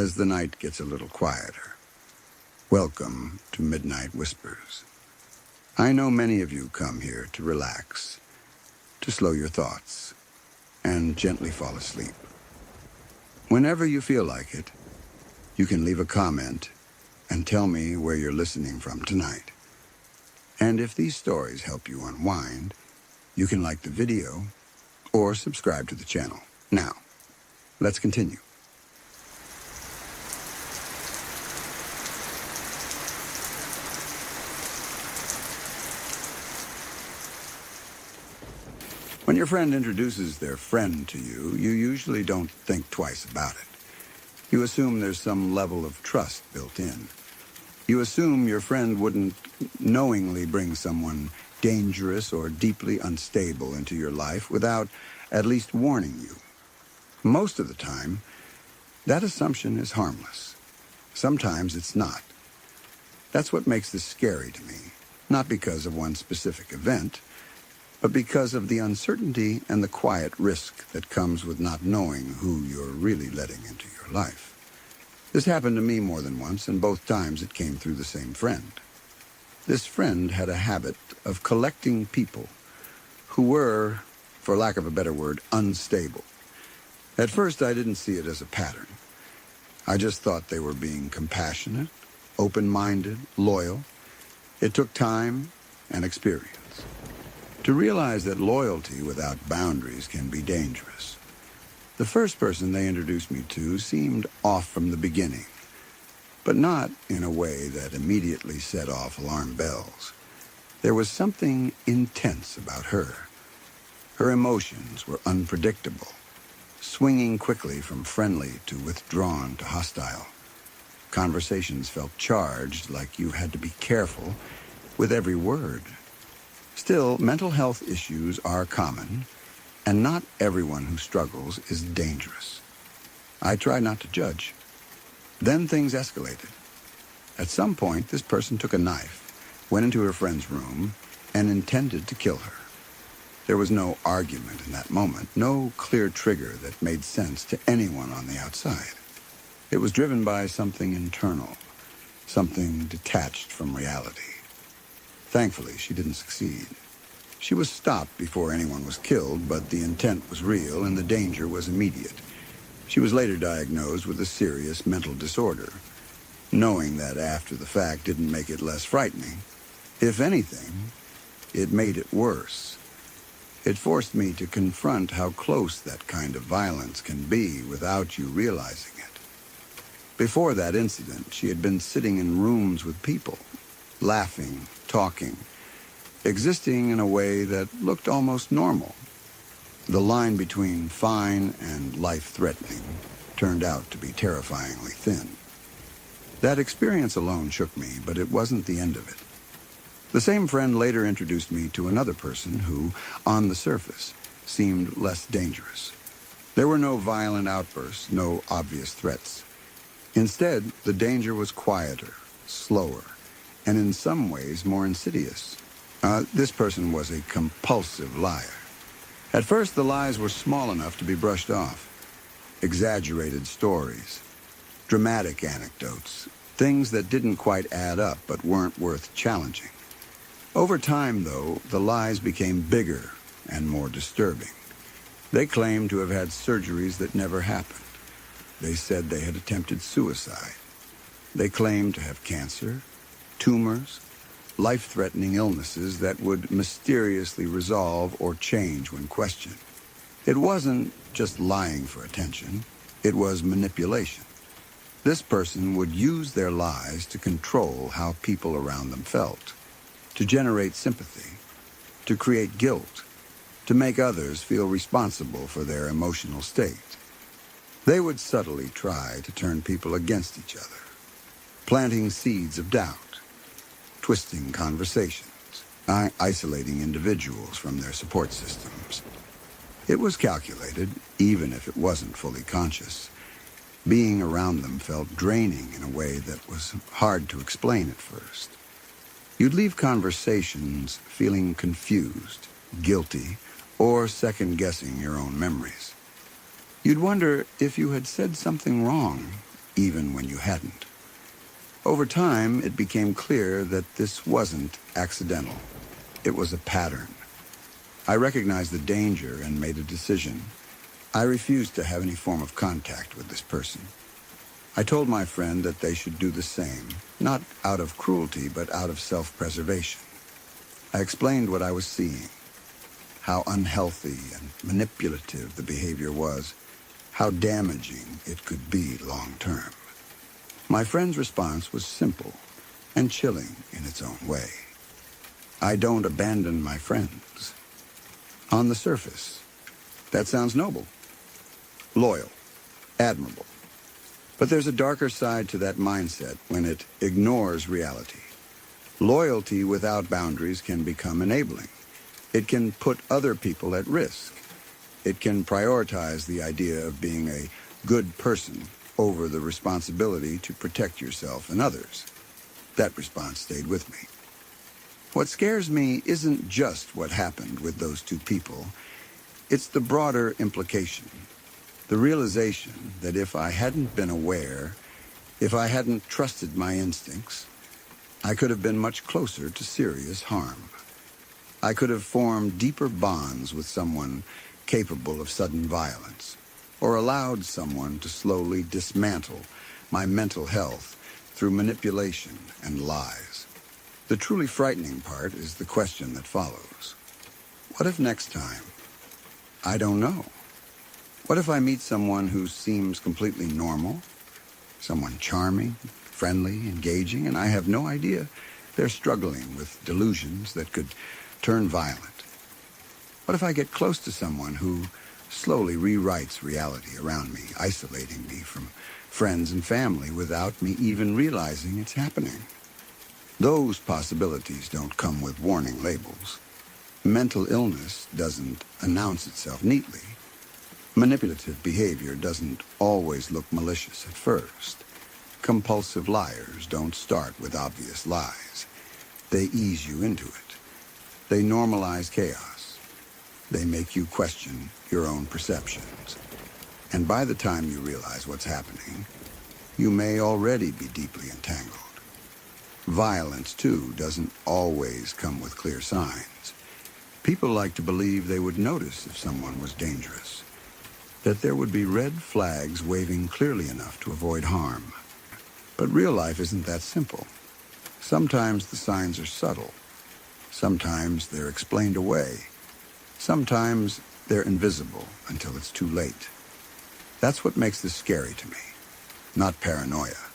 as the night gets a little quieter. Welcome to Midnight Whispers. I know many of you come here to relax, to slow your thoughts, and gently fall asleep. Whenever you feel like it, you can leave a comment and tell me where you're listening from tonight. And if these stories help you unwind, you can like the video or subscribe to the channel. Now, let's continue. When your friend introduces their friend to you, you usually don't think twice about it. You assume there's some level of trust built in. You assume your friend wouldn't knowingly bring someone dangerous or deeply unstable into your life without at least warning you. Most of the time, that assumption is harmless. Sometimes it's not. That's what makes this scary to me, not because of one specific event, but because of the uncertainty and the quiet risk that comes with not knowing who you're really letting into your life. This happened to me more than once, and both times it came through the same friend. This friend had a habit of collecting people who were, for lack of a better word, unstable. At first, I didn't see it as a pattern. I just thought they were being compassionate, open-minded, loyal. It took time and experience to realize that loyalty without boundaries can be dangerous. The first person they introduced me to seemed off from the beginning, but not in a way that immediately set off alarm bells. There was something intense about her. Her emotions were unpredictable, swinging quickly from friendly to withdrawn to hostile. Conversations felt charged, like you had to be careful with every word. Still, mental health issues are common, and not everyone who struggles is dangerous. I try not to judge. Then things escalated. At some point, this person took a knife, went into her friend's room, and intended to kill her. There was no argument in that moment, no clear trigger that made sense to anyone on the outside. It was driven by something internal, something detached from reality. Thankfully, she didn't succeed. She was stopped before anyone was killed, but the intent was real and the danger was immediate. She was later diagnosed with a serious mental disorder. Knowing that after the fact didn't make it less frightening. If anything, it made it worse. It forced me to confront how close that kind of violence can be without you realizing it. Before that incident, she had been sitting in rooms with people, laughing, talking, existing in a way that looked almost normal. The line between fine and life-threatening turned out to be terrifyingly thin. That experience alone shook me, but it wasn't the end of it. The same friend later introduced me to another person who, on the surface, seemed less dangerous. There were no violent outbursts, no obvious threats. Instead, the danger was quieter, slower, and in some ways more insidious. This person was a compulsive liar. At first, the lies were small enough to be brushed off. Exaggerated stories, dramatic anecdotes, things that didn't quite add up but weren't worth challenging. Over time, though, the lies became bigger and more disturbing. They claimed to have had surgeries that never happened. They said they had attempted suicide. They claimed to have cancer, tumors, life-threatening illnesses that would mysteriously resolve or change when questioned. It wasn't just lying for attention. It was manipulation. This person would use their lies to control how people around them felt, to generate sympathy, to create guilt, to make others feel responsible for their emotional state. They would subtly try to turn people against each other, planting seeds of doubt, twisting conversations, isolating individuals from their support systems. It was calculated, even if it wasn't fully conscious. Being around them felt draining in a way that was hard to explain at first. You'd leave conversations feeling confused, guilty, or second-guessing your own memories. You'd wonder if you had said something wrong, even when you hadn't. Over time, it became clear that this wasn't accidental. It was a pattern. I recognized the danger and made a decision. I refused to have any form of contact with this person. I told my friend that they should do the same, not out of cruelty, but out of self-preservation. I explained what I was seeing, how unhealthy and manipulative the behavior was, how damaging it could be long-term. My friend's response was simple and chilling in its own way. I don't abandon my friends. On the surface, that sounds noble, loyal, admirable. But there's a darker side to that mindset when it ignores reality. Loyalty without boundaries can become enabling. It can put other people at risk. It can prioritize the idea of being a good person over the responsibility to protect yourself and others. That response stayed with me. What scares me isn't just what happened with those two people. It's the broader implication. The realization that if I hadn't been aware, if I hadn't trusted my instincts, I could have been much closer to serious harm. I could have formed deeper bonds with someone capable of sudden violence, or allowed someone to slowly dismantle my mental health through manipulation and lies. The truly frightening part is the question that follows. What if next time? I don't know. What if I meet someone who seems completely normal, someone charming, friendly, engaging, and I have no idea they're struggling with delusions that could turn violent? What if I get close to someone who slowly rewrites reality around me, isolating me from friends and family without me even realizing it's happening? Those possibilities don't come with warning labels. Mental illness doesn't announce itself neatly. Manipulative behavior doesn't always look malicious at first. Compulsive liars don't start with obvious lies. They ease you into it. They normalize chaos. They make you question your own perceptions. And by the time you realize what's happening, you may already be deeply entangled. Violence, too, doesn't always come with clear signs. People like to believe they would notice if someone was dangerous, that there would be red flags waving clearly enough to avoid harm. But real life isn't that simple. Sometimes the signs are subtle. Sometimes they're explained away. Sometimes they're invisible until it's too late. That's what makes this scary to me. Not paranoia,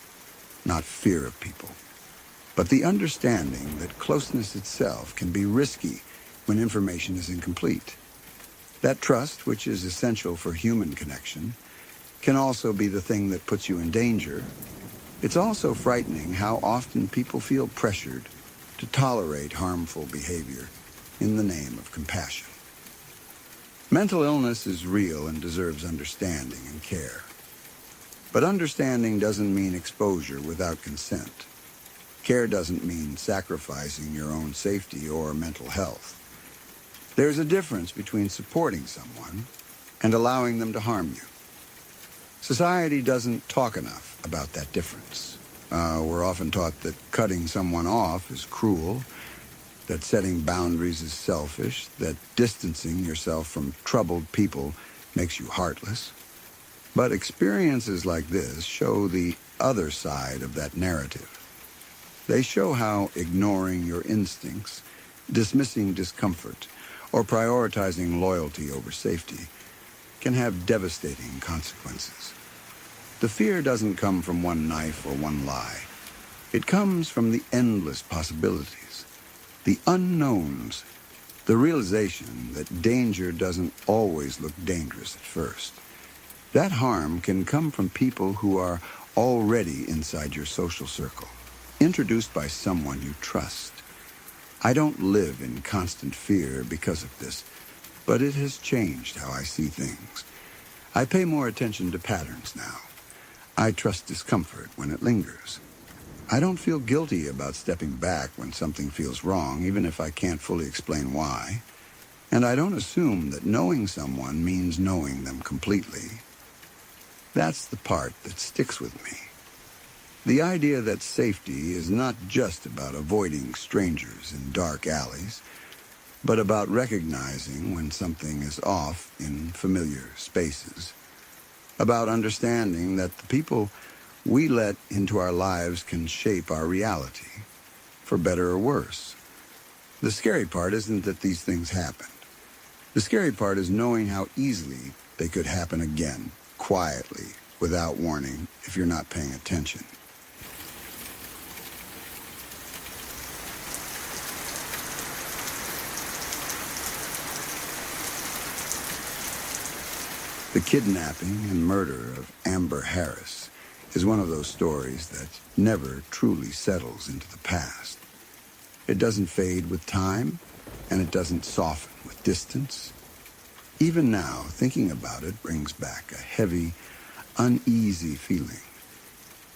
not fear of people, but the understanding that closeness itself can be risky when information is incomplete. That trust, which is essential for human connection, can also be the thing that puts you in danger. It's also frightening how often people feel pressured to tolerate harmful behavior in the name of compassion. Mental illness is real and deserves understanding and care. But understanding doesn't mean exposure without consent. Care doesn't mean sacrificing your own safety or mental health. There's a difference between supporting someone and allowing them to harm you. Society doesn't talk enough about that difference. We're often taught that cutting someone off is cruel, that setting boundaries is selfish, that distancing yourself from troubled people makes you heartless. But experiences like this show the other side of that narrative. They show how ignoring your instincts, dismissing discomfort, or prioritizing loyalty over safety can have devastating consequences. The fear doesn't come from one knife or one lie. It comes from the endless possibilities, the unknowns, the realization that danger doesn't always look dangerous at first. That harm can come from people who are already inside your social circle, introduced by someone you trust. I don't live in constant fear because of this, but it has changed how I see things. I pay more attention to patterns now. I trust discomfort when it lingers. I don't feel guilty about stepping back when something feels wrong, even if I can't fully explain why. And I don't assume that knowing someone means knowing them completely. That's the part that sticks with me. The idea that safety is not just about avoiding strangers in dark alleys, but about recognizing when something is off in familiar spaces, about understanding that the people we let into our lives can shape our reality, for better or worse. The scary part isn't that these things happened. The scary part is knowing how easily they could happen again, quietly, without warning, if you're not paying attention. The kidnapping and murder of Amber Harris is one of those stories that never truly settles into the past. It doesn't fade with time, and it doesn't soften with distance. Even now, thinking about it brings back a heavy, uneasy feeling,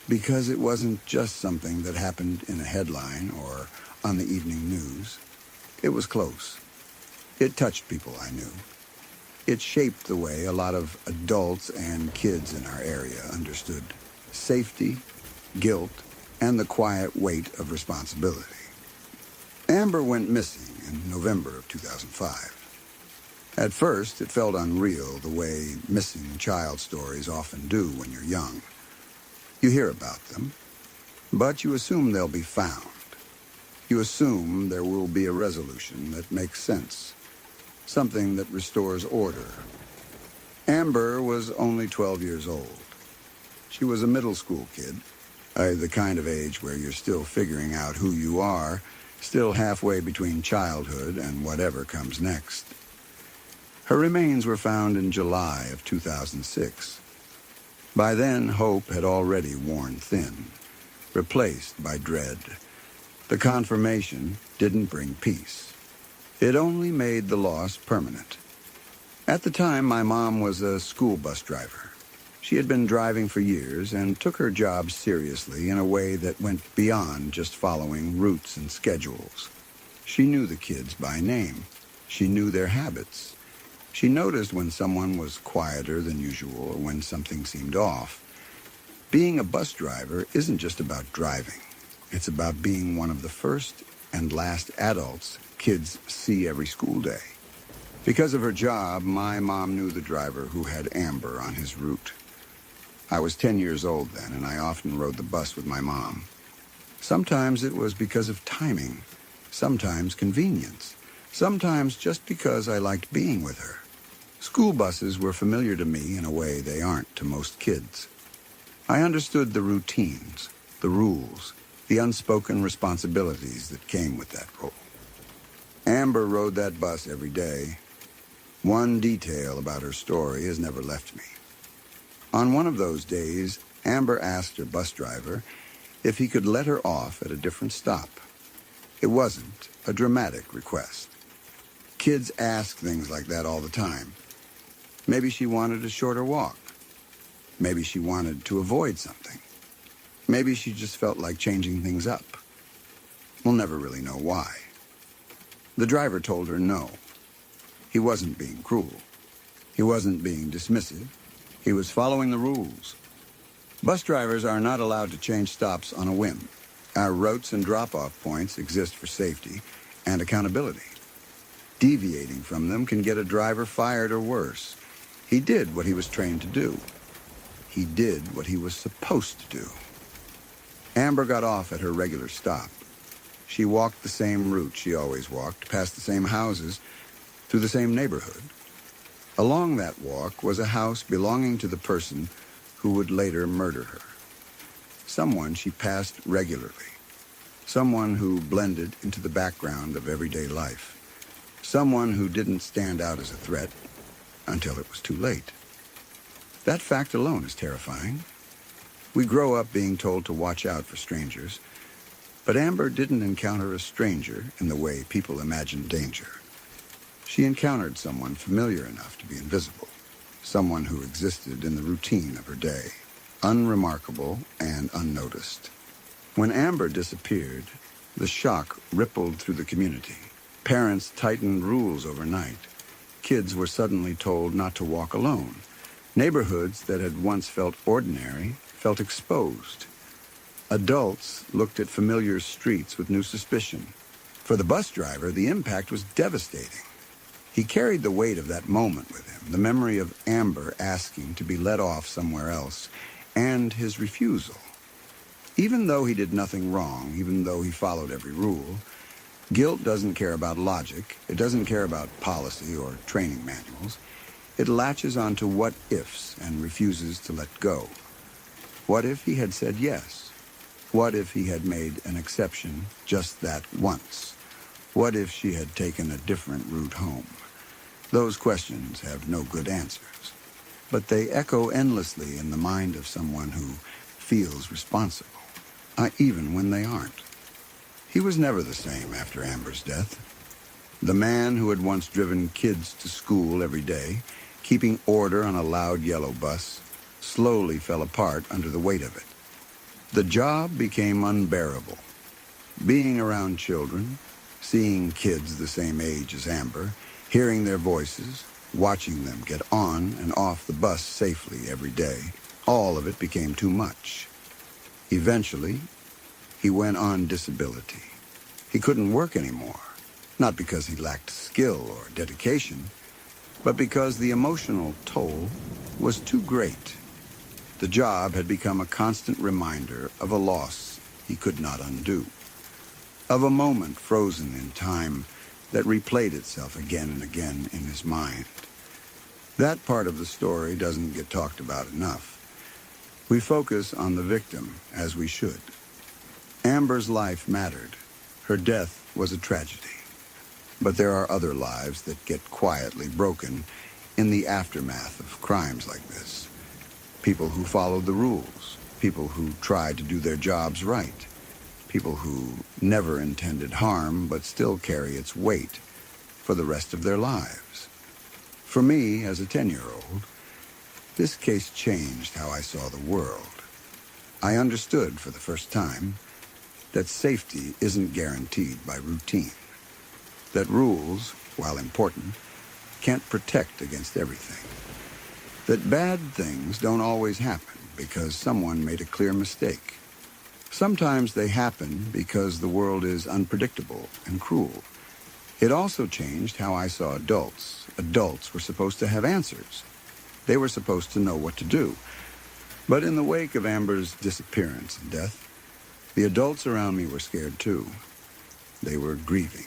because it wasn't just something that happened in a headline or on the evening news. It was close. It touched people I knew. It shaped the way a lot of adults and kids in our area understood safety, guilt, and the quiet weight of responsibility. Amber went missing in November of 2005. At first, it felt unreal the way missing child stories often do when you're young. You hear about them, but you assume they'll be found. You assume there will be a resolution that makes sense. Something that restores order. Amber was only 12 years old. She was a middle school kid, the kind of age where you're still figuring out who you are, still halfway between childhood and whatever comes next. Her remains were found in July of 2006. By then, hope had already worn thin, replaced by dread. The confirmation didn't bring peace. It only made the loss permanent. At the time, my mom was a school bus driver. She had been driving for years and took her job seriously in a way that went beyond just following routes and schedules. She knew the kids by name. She knew their habits. She noticed when someone was quieter than usual or when something seemed off. Being a bus driver isn't just about driving. It's about being one of the first and last adults kids see every school day. Because of her job, my mom knew the driver who had Amber on his route. I was 10 years old then, and I often rode the bus with my mom. Sometimes it was because of timing, sometimes convenience, sometimes just because I liked being with her. School buses were familiar to me in a way they aren't to most kids. I understood the routines, the rules, the unspoken responsibilities that came with that role. Amber rode that bus every day. One detail about her story has never left me. On one of those days, Amber asked her bus driver if he could let her off at a different stop. It wasn't a dramatic request. Kids ask things like that all the time. Maybe she wanted a shorter walk. Maybe she wanted to avoid something. Maybe she just felt like changing things up. We'll never really know why. The driver told her no. He wasn't being cruel. He wasn't being dismissive. He was following the rules. Bus drivers are not allowed to change stops on a whim. Our routes and drop-off points exist for safety and accountability. Deviating from them can get a driver fired or worse. He did what he was trained to do. He did what he was supposed to do. Amber got off at her regular stop. She walked the same route she always walked, past the same houses, through the same neighborhood. Along that walk was a house belonging to the person who would later murder her. Someone she passed regularly. Someone who blended into the background of everyday life. Someone who didn't stand out as a threat until it was too late. That fact alone is terrifying. We grow up being told to watch out for strangers, but Amber didn't encounter a stranger in the way people imagine danger. She encountered someone familiar enough to be invisible, someone who existed in the routine of her day, unremarkable and unnoticed. When Amber disappeared, the shock rippled through the community. Parents tightened rules overnight. Kids were suddenly told not to walk alone. Neighborhoods that had once felt ordinary felt exposed. Adults looked at familiar streets with new suspicion. For the bus driver, the impact was devastating. He carried the weight of that moment with him, the memory of Amber asking to be let off somewhere else, and his refusal. Even though he did nothing wrong, even though he followed every rule, guilt doesn't care about logic, it doesn't care about policy or training manuals. It latches onto what-ifs and refuses to let go. What if he had said yes? What if he had made an exception just that once? What if she had taken a different route home? Those questions have no good answers, but they echo endlessly in the mind of someone who feels responsible, even when they aren't. He was never the same after Amber's death. The man who had once driven kids to school every day, keeping order on a loud yellow bus, slowly fell apart under the weight of it. The job became unbearable. Being around children, seeing kids the same age as Amber, hearing their voices, watching them get on and off the bus safely every day, all of it became too much. Eventually, he went on disability. He couldn't work anymore, not because he lacked skill or dedication, but because the emotional toll was too great. The job had become a constant reminder of a loss he could not undo, of a moment frozen in time that replayed itself again and again in his mind. That part of the story doesn't get talked about enough. We focus on the victim, as we should. Amber's life mattered. Her death was a tragedy. But there are other lives that get quietly broken in the aftermath of crimes like this. People who followed the rules, people who tried to do their jobs right, people who never intended harm but still carry its weight for the rest of their lives. For me, as a 10-year-old, this case changed how I saw the world. I understood for the first time that safety isn't guaranteed by routine, that rules, while important, can't protect against everything, that bad things don't always happen because someone made a clear mistake. Sometimes they happen because the world is unpredictable and cruel. It also changed how I saw adults. Adults were supposed to have answers. They were supposed to know what to do. But in the wake of Amber's disappearance and death, the adults around me were scared too. They were grieving.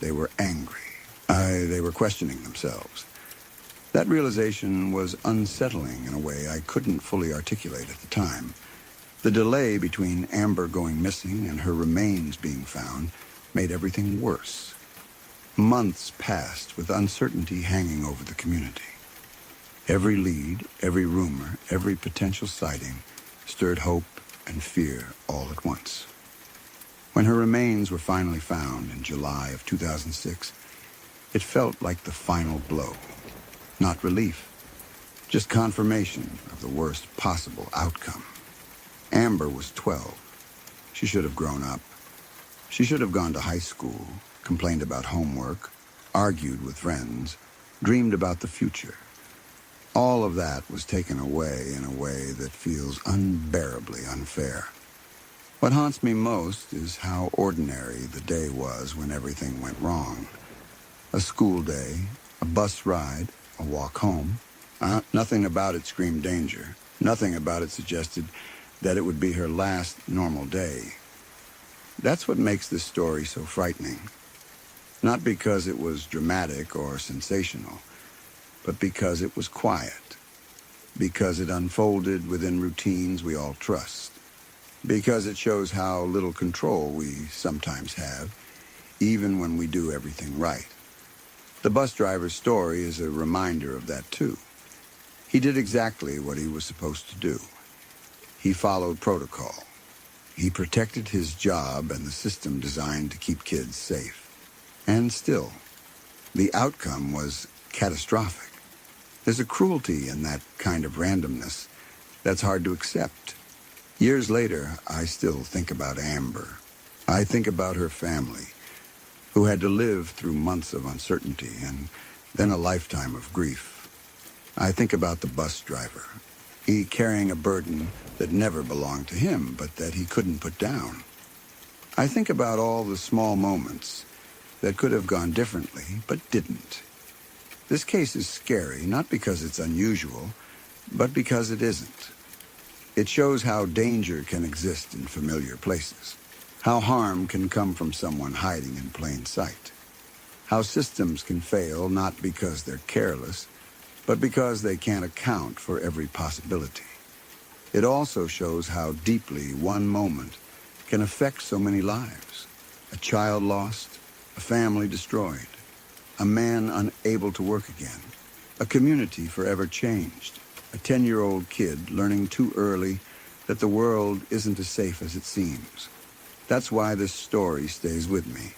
They were angry. They were questioning themselves. That realization was unsettling in a way I couldn't fully articulate at the time. The delay between Amber going missing and her remains being found made everything worse. Months passed with uncertainty hanging over the community. Every lead, every rumor, every potential sighting stirred hope and fear all at once. When her remains were finally found in July of 2006, it felt like the final blow. Not relief, just confirmation of the worst possible outcome. Amber was 12. She should have grown up. She should have gone to high school, complained about homework, argued with friends, dreamed about the future. All of that was taken away in a way that feels unbearably unfair. What haunts me most is how ordinary the day was when everything went wrong. A school day, a bus ride, a walk home. Nothing about it screamed danger. Nothing about it suggested that it would be her last normal day. That's what makes this story so frightening. Not because it was dramatic or sensational, but because it was quiet. Because it unfolded within routines we all trust. Because it shows how little control we sometimes have, even when we do everything right. The bus driver's story is a reminder of that too. He did exactly what he was supposed to do. He followed protocol. He protected his job and the system designed to keep kids safe. And still, the outcome was catastrophic. There's a cruelty in that kind of randomness that's hard to accept. Years later, I still think about Amber. I think about her family, who had to live through months of uncertainty and then a lifetime of grief. I think about the bus driver. he carrying a burden that never belonged to him, but that he couldn't put down. I think about all the small moments that could have gone differently, but didn't. This case is scary, not because it's unusual, but because it isn't. It shows how danger can exist in familiar places, how harm can come from someone hiding in plain sight, how systems can fail not because they're careless, but because they can't account for every possibility. It also shows how deeply one moment can affect so many lives. A child lost, a family destroyed, a man unable to work again, a community forever changed, a 10-year-old kid learning too early that the world isn't as safe as it seems. That's why this story stays with me.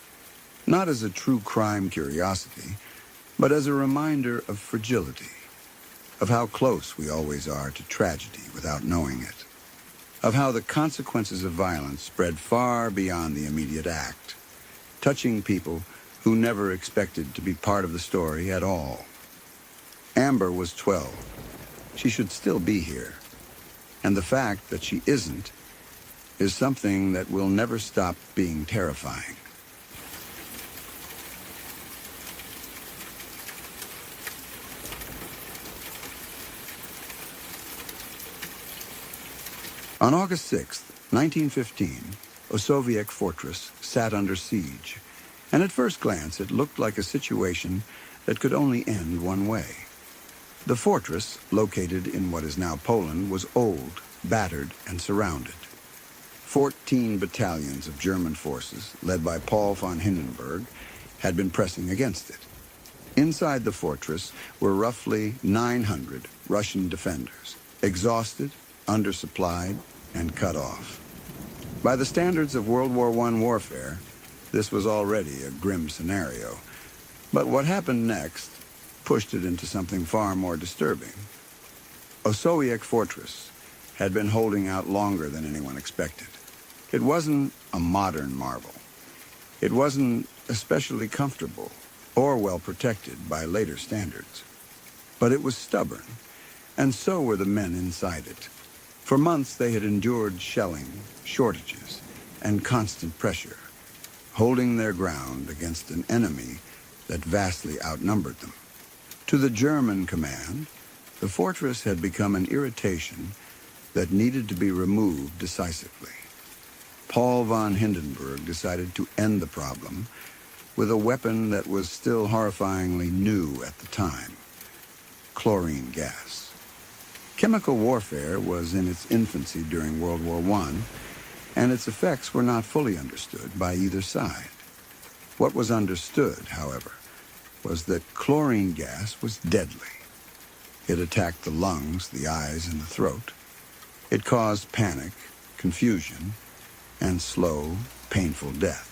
Not as a true crime curiosity, but as a reminder of fragility, of how close we always are to tragedy without knowing it, of how the consequences of violence spread far beyond the immediate act, touching people who never expected to be part of the story at all. Amber was 12. She should still be here. And the fact that she isn't is something that will never stop being terrifying. On August 6, 1915, Osowiec Fortress sat under siege, and at first glance it looked like a situation that could only end one way. The fortress, located in what is now Poland, was old, battered, and surrounded. 14 battalions of German forces, led by Paul von Hindenburg, had been pressing against it. Inside the fortress were roughly 900 Russian defenders, exhausted, undersupplied, and cut off. By the standards of World War I warfare, this was already a grim scenario. But what happened next pushed it into something far more disturbing. Osowiec Fortress had been holding out longer than anyone expected. It wasn't a modern marvel. It wasn't especially comfortable or well protected by later standards. But it was stubborn, and so were the men inside it. For months they had endured shelling, shortages, and constant pressure, holding their ground against an enemy that vastly outnumbered them. To the German command, the fortress had become an irritation that needed to be removed decisively. Paul von Hindenburg decided to end the problem with a weapon that was still horrifyingly new at the time: chlorine gas. Chemical warfare was in its infancy during World War I, and its effects were not fully understood by either side. What was understood, however, was that chlorine gas was deadly. It attacked the lungs, the eyes, and the throat. It caused panic, confusion, and slow, painful death.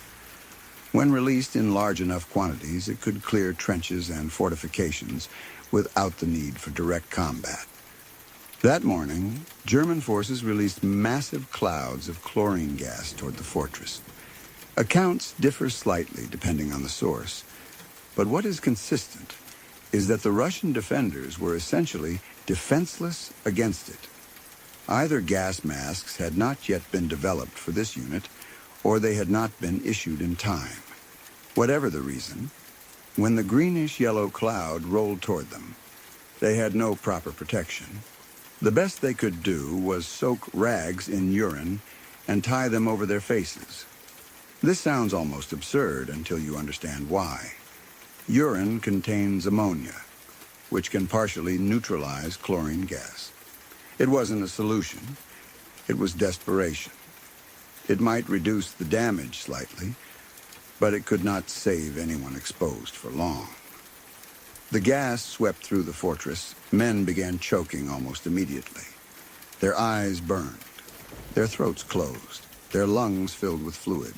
When released in large enough quantities, it could clear trenches and fortifications without the need for direct combat. That morning, German forces released massive clouds of chlorine gas toward the fortress. Accounts differ slightly depending on the source, but what is consistent is that the Russian defenders were essentially defenseless against it. Either gas masks had not yet been developed for this unit, or they had not been issued in time. Whatever the reason, when the greenish-yellow cloud rolled toward them, they had no proper protection. The best they could do was soak rags in urine and tie them over their faces. This sounds almost absurd until you understand why. Urine contains ammonia, which can partially neutralize chlorine gas. It wasn't a solution. It was desperation. It might reduce the damage slightly, but it could not save anyone exposed for long. The gas swept through the fortress. Men began choking almost immediately. Their eyes burned, their throats closed, their lungs filled with fluid.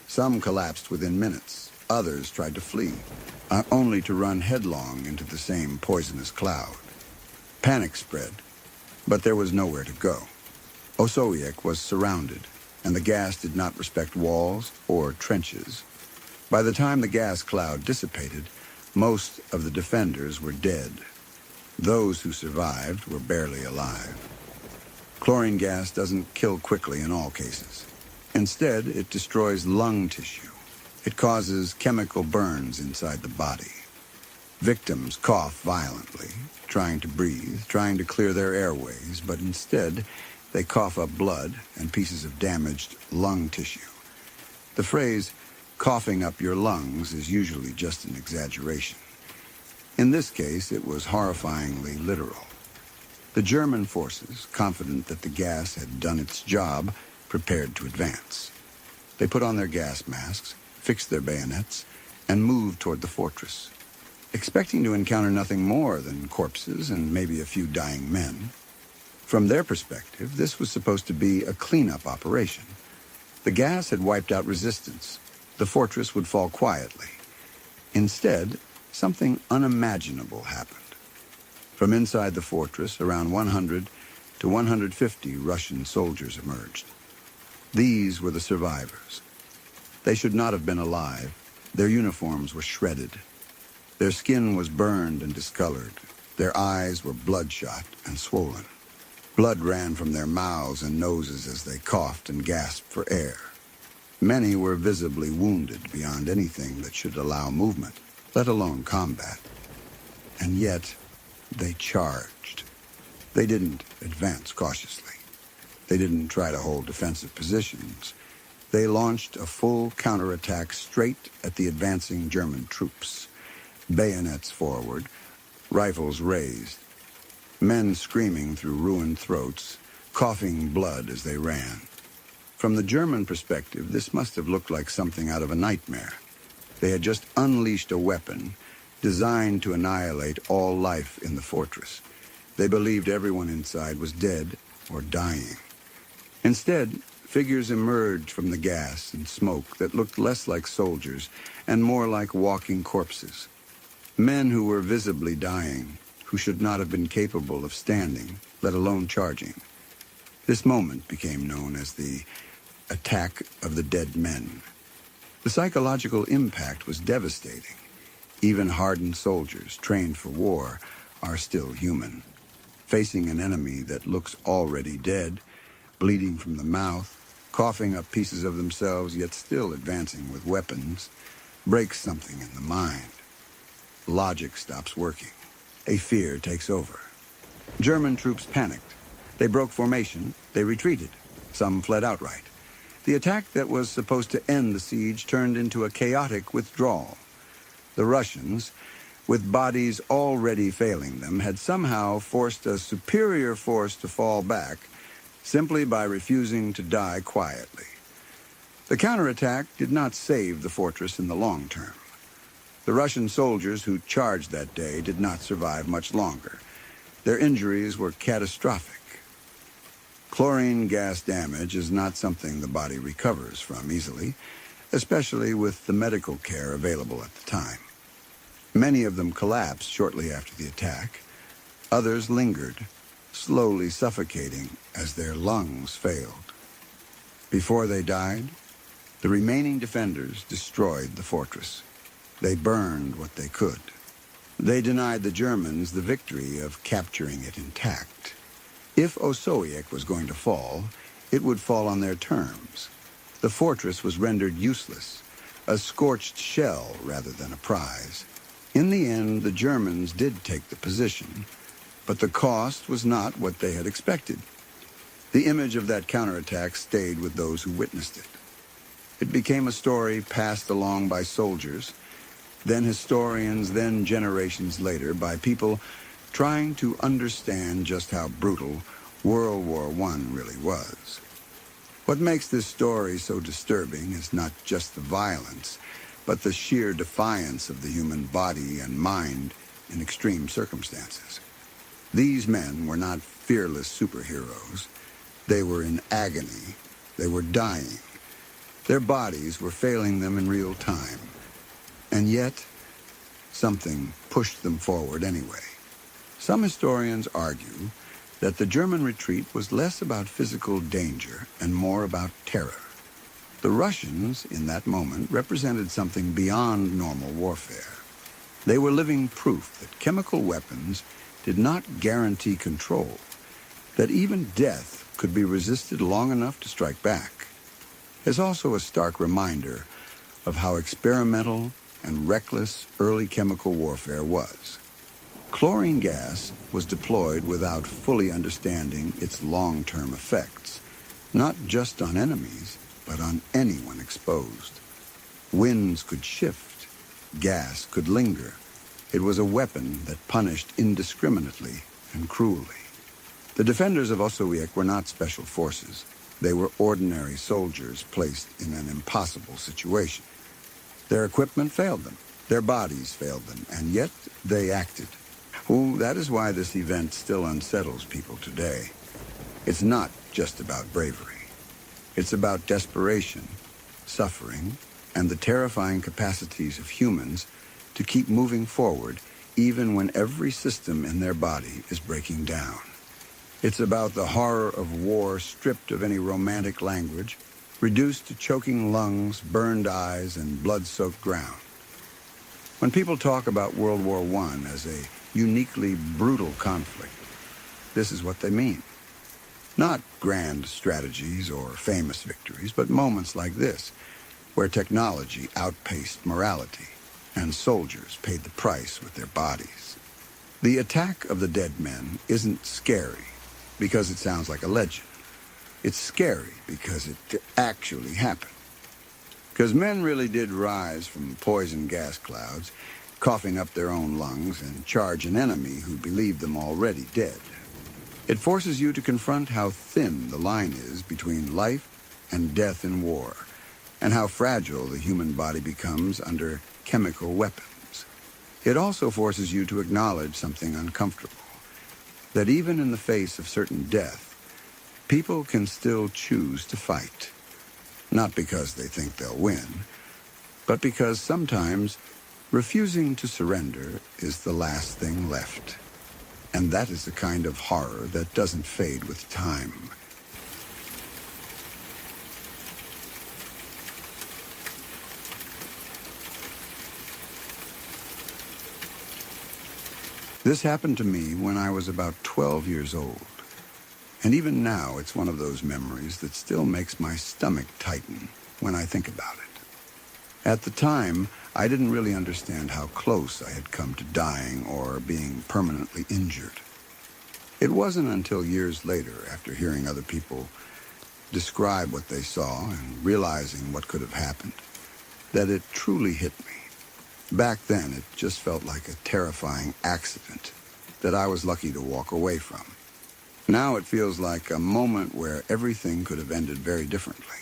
Some collapsed within minutes. Others tried to flee, only to run headlong into the same poisonous cloud. Panic spread, but there was nowhere to go. Osowiec was surrounded, and the gas did not respect walls or trenches. By the time the gas cloud dissipated, most of the defenders were dead. Those who survived were barely alive. Chlorine gas doesn't kill quickly in all cases. Instead, it destroys lung tissue. It causes chemical burns inside the body. Victims cough violently, trying to breathe, trying to clear their airways, but instead, they cough up blood and pieces of damaged lung tissue. The phrase, coughing up your lungs, is usually just an exaggeration. In this case, it was horrifyingly literal. The German forces, confident that the gas had done its job, prepared to advance. They put on their gas masks, fixed their bayonets, and moved toward the fortress, expecting to encounter nothing more than corpses and maybe a few dying men. From their perspective, this was supposed to be a cleanup operation. The gas had wiped out resistance. The fortress would fall quietly. Instead, something unimaginable happened. From inside the fortress, around 100 to 150 Russian soldiers emerged. These were the survivors. They should not have been alive. Their uniforms were shredded. Their skin was burned and discolored. Their eyes were bloodshot and swollen. Blood ran from their mouths and noses as they coughed and gasped for air. Many were visibly wounded beyond anything that should allow movement, let alone combat. And yet, they charged. They didn't advance cautiously. They didn't try to hold defensive positions. They launched a full counterattack straight at the advancing German troops. Bayonets forward, rifles raised. Men screaming through ruined throats, coughing blood as they ran. From the German perspective, this must have looked like something out of a nightmare. They had just unleashed a weapon designed to annihilate all life in the fortress. They believed everyone inside was dead or dying. Instead, figures emerged from the gas and smoke that looked less like soldiers and more like walking corpses. Men who were visibly dying, who should not have been capable of standing, let alone charging. This moment became known as the attack of the dead men. The psychological impact was devastating. Even hardened soldiers, trained for war, are still human. Facing an enemy that looks already dead, bleeding from the mouth, coughing up pieces of themselves, yet still advancing with weapons, breaks something in the mind. Logic stops working. A fear takes over. German troops panicked. They broke formation. They retreated. Some fled outright. The attack that was supposed to end the siege turned into a chaotic withdrawal. The Russians, with bodies already failing them, had somehow forced a superior force to fall back simply by refusing to die quietly. The counterattack did not save the fortress in the long term. The Russian soldiers who charged that day did not survive much longer. Their injuries were catastrophic. Chlorine gas damage is not something the body recovers from easily, especially with the medical care available at the time. Many of them collapsed shortly after the attack. Others lingered, slowly suffocating as their lungs failed. Before they died, the remaining defenders destroyed the fortress. They burned what they could. They denied the Germans the victory of capturing it intact. If Osowiec was going to fall, it would fall on their terms. The fortress was rendered useless, a scorched shell rather than a prize. In the end, the Germans did take the position, but the cost was not what they had expected. The image of that counterattack stayed with those who witnessed it. It became a story passed along by soldiers, then historians, then generations later by people trying to understand just how brutal World War I really was. What makes this story so disturbing is not just the violence, but the sheer defiance of the human body and mind in extreme circumstances. These men were not fearless superheroes. They were in agony. They were dying. Their bodies were failing them in real time. And yet, something pushed them forward anyway. Some historians argue that the German retreat was less about physical danger and more about terror. The Russians, in that moment, represented something beyond normal warfare. They were living proof that chemical weapons did not guarantee control, that even death could be resisted long enough to strike back, is also a stark reminder of how experimental and reckless early chemical warfare was. Chlorine gas was deployed without fully understanding its long-term effects, not just on enemies, but on anyone exposed. Winds could shift, gas could linger. It was a weapon that punished indiscriminately and cruelly. The defenders of Osowiec were not special forces. They were ordinary soldiers placed in an impossible situation. Their equipment failed them, their bodies failed them, and yet they acted. Well, that is why this event still unsettles people today. It's not just about bravery. It's about desperation, suffering, and the terrifying capacities of humans to keep moving forward even when every system in their body is breaking down. It's about the horror of war stripped of any romantic language, reduced to choking lungs, burned eyes, and blood-soaked ground. When people talk about World War I as a uniquely brutal conflict, this is what they mean. Not grand strategies or famous victories, but moments like this, where technology outpaced morality, and soldiers paid the price with their bodies. The attack of the dead men isn't scary because it sounds like a legend. It's scary because it actually happened. Because men really did rise from poison gas clouds, coughing up their own lungs, and charge an enemy who believed them already dead. It forces you to confront how thin the line is between life and death in war, and how fragile the human body becomes under chemical weapons. It also forces you to acknowledge something uncomfortable, that even in the face of certain death, people can still choose to fight. Not because they think they'll win, but because sometimes refusing to surrender is the last thing left. And that is the kind of horror that doesn't fade with time. This happened to me when I was about 12 years old. And even now, it's one of those memories that still makes my stomach tighten when I think about it. At the time, I didn't really understand how close I had come to dying or being permanently injured. It wasn't until years later, after hearing other people describe what they saw and realizing what could have happened, that it truly hit me. Back then, it just felt like a terrifying accident that I was lucky to walk away from. Now it feels like a moment where everything could have ended very differently.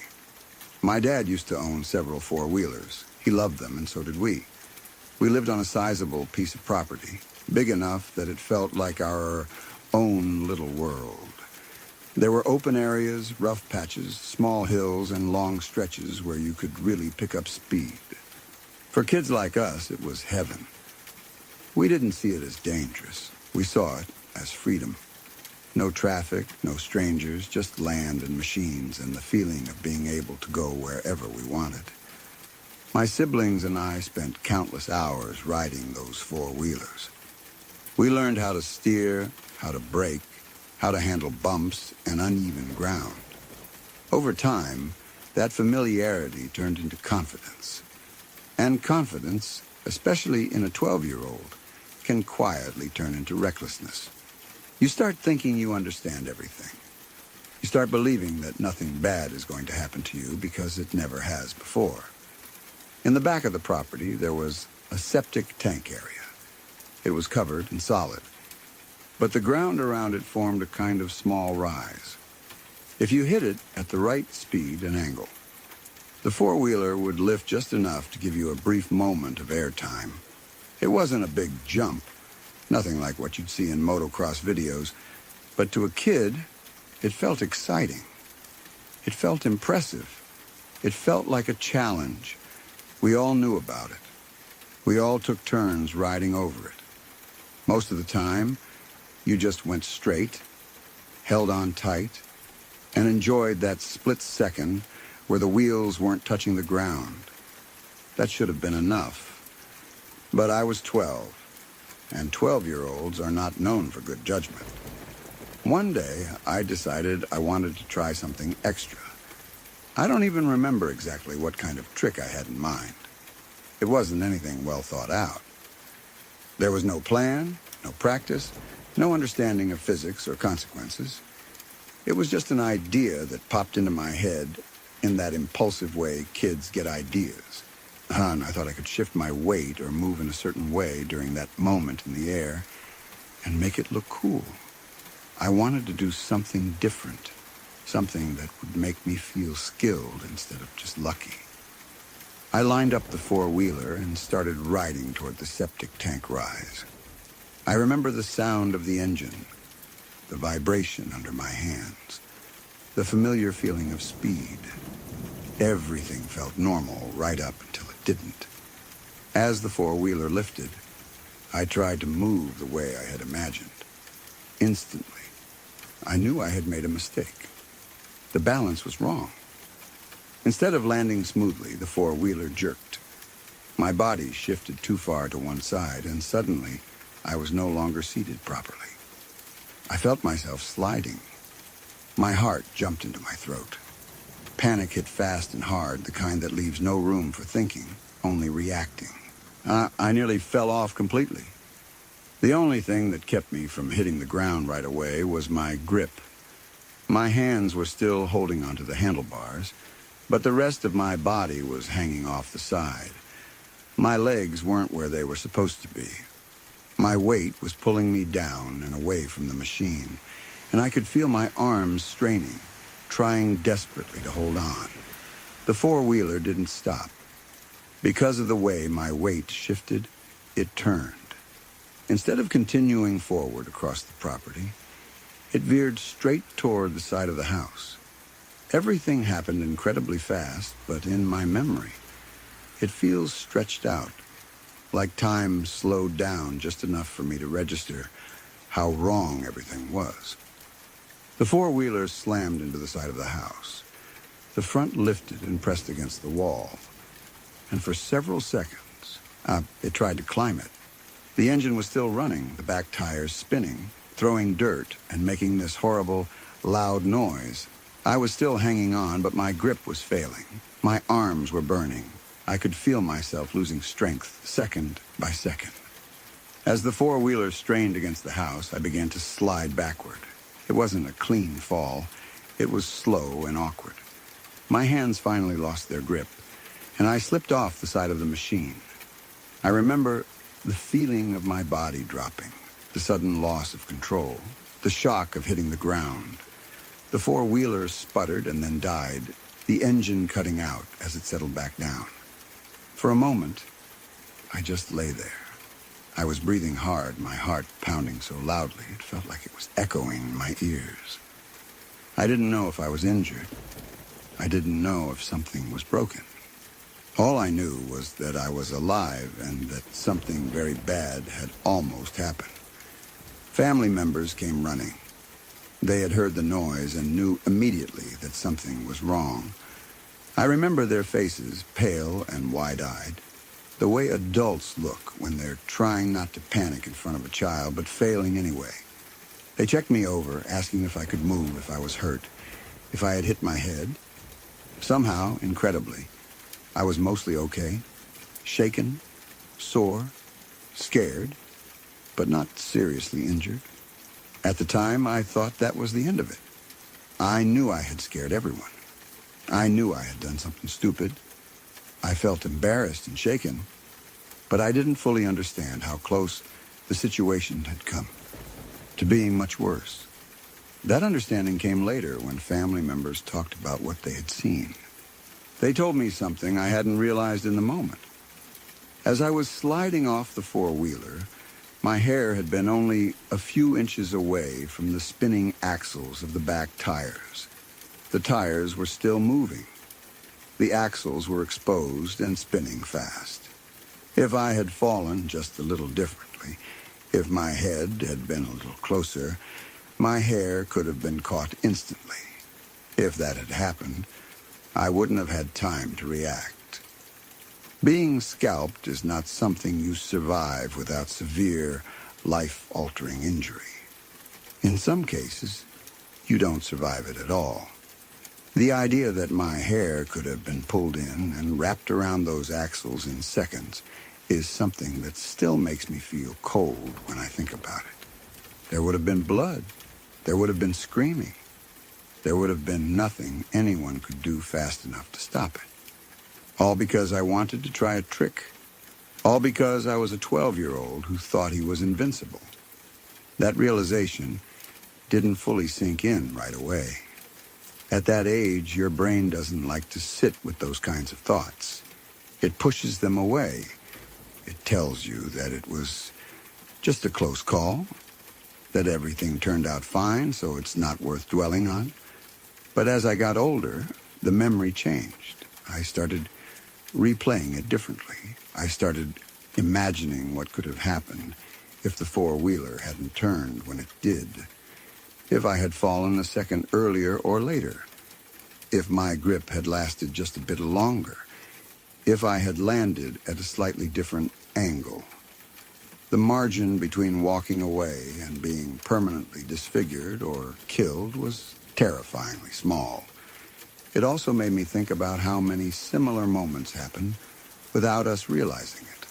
My dad used to own several four-wheelers. He loved them, and so did we. We lived on a sizable piece of property, big enough that it felt like our own little world. There were open areas, rough patches, small hills, and long stretches where you could really pick up speed. For kids like us, it was heaven. We didn't see it as dangerous. We saw it as freedom. No traffic, no strangers, just land and machines and the feeling of being able to go wherever we wanted. My siblings and I spent countless hours riding those four-wheelers. We learned how to steer, how to brake, how to handle bumps and uneven ground. Over time, that familiarity turned into confidence. And confidence, especially in a 12-year-old, can quietly turn into recklessness. You start thinking you understand everything. You start believing that nothing bad is going to happen to you because it never has before. In the back of the property, there was a septic tank area. It was covered and solid, but the ground around it formed a kind of small rise. If you hit it at the right speed and angle, the four-wheeler would lift just enough to give you a brief moment of airtime. It wasn't a big jump, nothing like what you'd see in motocross videos, but to a kid, it felt exciting. It felt impressive. It felt like a challenge. We all knew about it. We all took turns riding over it. Most of the time, you just went straight, held on tight, and enjoyed that split second where the wheels weren't touching the ground. That should have been enough. But I was 12. and 12-year-olds are not known for good judgment. One day, I decided I wanted to try something extra. I don't even remember exactly what kind of trick I had in mind. It wasn't anything well thought out. There was no plan, no practice, no understanding of physics or consequences. It was just an idea that popped into my head in that impulsive way kids get ideas. And I thought I could shift my weight or move in a certain way during that moment in the air and make it look cool. I wanted to do something different, something that would make me feel skilled instead of just lucky. I lined up the four-wheeler and started riding toward the septic tank rise. I remember the sound of the engine, the vibration under my hands, the familiar feeling of speed. Everything felt normal right up until it didn't. As the four-wheeler lifted, I tried to move the way I had imagined. Instantly, I knew I had made a mistake. The balance was wrong. Instead of landing smoothly, the four-wheeler jerked. My body shifted too far to one side, and suddenly, I was no longer seated properly. I felt myself sliding. My heart jumped into my throat. Panic hit fast and hard, the kind that leaves no room for thinking, only reacting. I nearly fell off completely. The only thing that kept me from hitting the ground right away was my grip. My hands were still holding onto the handlebars, but the rest of my body was hanging off the side. My legs weren't where they were supposed to be. My weight was pulling me down and away from the machine, and I could feel my arms straining, trying desperately to hold on. The four-wheeler didn't stop. Because of the way my weight shifted, it turned. Instead of continuing forward across the property, it veered straight toward the side of the house. Everything happened incredibly fast, but in my memory, it feels stretched out, like time slowed down just enough for me to register how wrong everything was. The four-wheeler slammed into the side of the house. The front lifted and pressed against the wall, and for several seconds, it tried to climb it. The engine was still running, the back tires spinning, throwing dirt and making this horrible, loud noise. I was still hanging on, but my grip was failing. My arms were burning. I could feel myself losing strength second by second. As the four-wheeler strained against the house, I began to slide backward. It wasn't a clean fall. It was slow and awkward. My hands finally lost their grip, and I slipped off the side of the machine. I remember the feeling of my body dropping, the sudden loss of control, the shock of hitting the ground. The four-wheeler sputtered and then died, the engine cutting out as it settled back down. For a moment, I just lay there. I was breathing hard, my heart pounding so loudly it felt like it was echoing in my ears. I didn't know if I was injured. I didn't know if something was broken. All I knew was that I was alive and that something very bad had almost happened. Family members came running. They had heard the noise and knew immediately that something was wrong. I remember their faces, pale and wide-eyed, the way adults look when they're trying not to panic in front of a child, but failing anyway. They checked me over, asking if I could move if I was hurt, if I had hit my head. Somehow, incredibly, I was mostly okay, shaken, sore, scared, but not seriously injured. At the time, I thought that was the end of it. I knew I had scared everyone. I knew I had done something stupid. I felt embarrassed and shaken, but I didn't fully understand how close the situation had come to being much worse. That understanding came later when family members talked about what they had seen. They told me something I hadn't realized in the moment. As I was sliding off the four-wheeler, my hair had been only a few inches away from the spinning axles of the back tires. The tires were still moving. The axles were exposed and spinning fast. If I had fallen just a little differently, if my head had been a little closer, my hair could have been caught instantly. If that had happened, I wouldn't have had time to react. Being scalped is not something you survive without severe, life-altering injury. In some cases, you don't survive it at all. The idea that my hair could have been pulled in and wrapped around those axles in seconds is something that still makes me feel cold when I think about it. There would have been blood. There would have been screaming. There would have been nothing anyone could do fast enough to stop it. All because I wanted to try a trick. All because I was a 12-year-old who thought he was invincible. That realization didn't fully sink in right away. At that age, your brain doesn't like to sit with those kinds of thoughts. It pushes them away. It tells you that it was just a close call, that everything turned out fine, so it's not worth dwelling on. But as I got older, the memory changed. I started replaying it differently. I started imagining what could have happened if the four-wheeler hadn't turned when it did. If I had fallen a second earlier or later. If my grip had lasted just a bit longer. If I had landed at a slightly different angle. The margin between walking away and being permanently disfigured or killed was terrifyingly small. It also made me think about how many similar moments happen without us realizing it.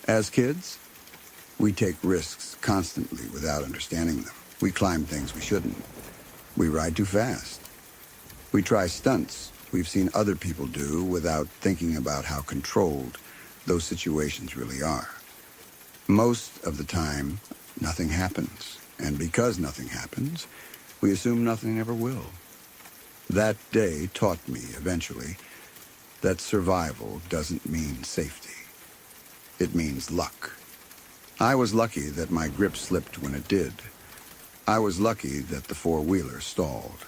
As kids, we take risks constantly without understanding them. We climb things we shouldn't. We ride too fast. We try stunts we've seen other people do without thinking about how controlled those situations really are. Most of the time, nothing happens. And because nothing happens, we assume nothing ever will. That day taught me, eventually, that survival doesn't mean safety. It means luck. I was lucky that my grip slipped when it did. I was lucky that the four-wheeler stalled.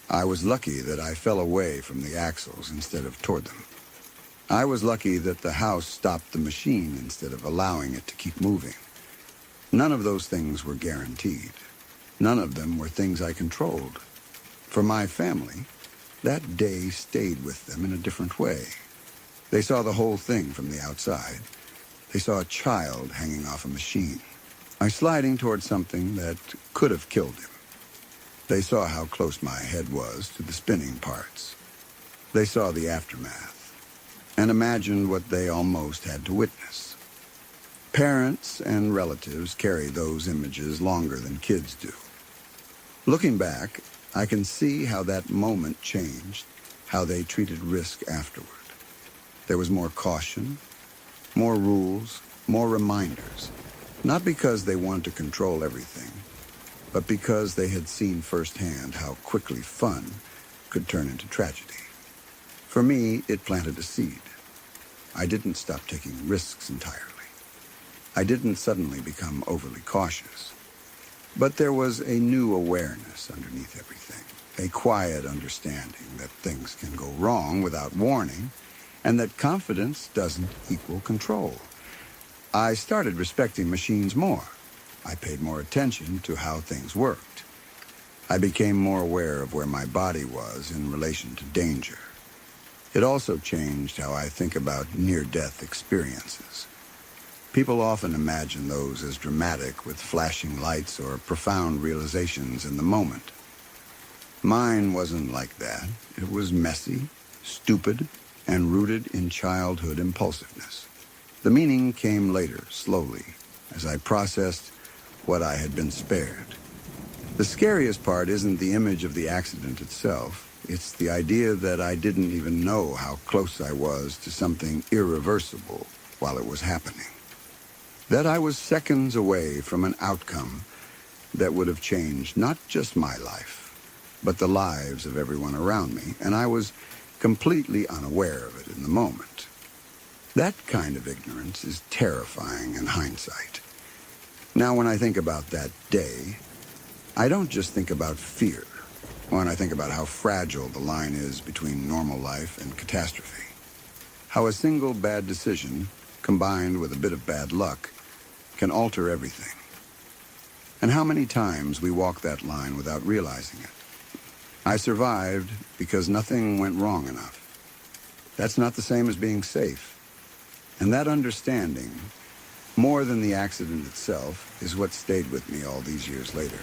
I was lucky that I fell away from the axles instead of toward them. I was lucky that the house stopped the machine instead of allowing it to keep moving. None of those things were guaranteed. None of them were things I controlled. For my family, that day stayed with them in a different way. They saw the whole thing from the outside. They saw a child hanging off a machine. I sliding toward something that could have killed him. They saw how close my head was to the spinning parts. They saw the aftermath and imagined what they almost had to witness. Parents and relatives carry those images longer than kids do. Looking back, I can see how that moment changed, how they treated risk afterward. There was more caution, more rules, more reminders. Not because they wanted to control everything, but because they had seen firsthand how quickly fun could turn into tragedy. For me, it planted a seed. I didn't stop taking risks entirely. I didn't suddenly become overly cautious. But there was a new awareness underneath everything, a quiet understanding that things can go wrong without warning, and that confidence doesn't equal control. I started respecting machines more. I paid more attention to how things worked. I became more aware of where my body was in relation to danger. It also changed how I think about near-death experiences. People often imagine those as dramatic with flashing lights or profound realizations in the moment. Mine wasn't like that. It was messy, stupid, and rooted in childhood impulsiveness. The meaning came later, slowly, as I processed what I had been spared. The scariest part isn't the image of the accident itself. It's the idea that I didn't even know how close I was to something irreversible while it was happening. That I was seconds away from an outcome that would have changed not just my life, but the lives of everyone around me, and I was completely unaware of it in the moment. That kind of ignorance is terrifying in hindsight. Now, when I think about that day, I don't just think about fear. When I think about how fragile the line is between normal life and catastrophe. How a single bad decision, combined with a bit of bad luck, can alter everything. And how many times we walk that line without realizing it. I survived because nothing went wrong enough. That's not the same as being safe. And that understanding More than the accident itself is what stayed with me all these years later.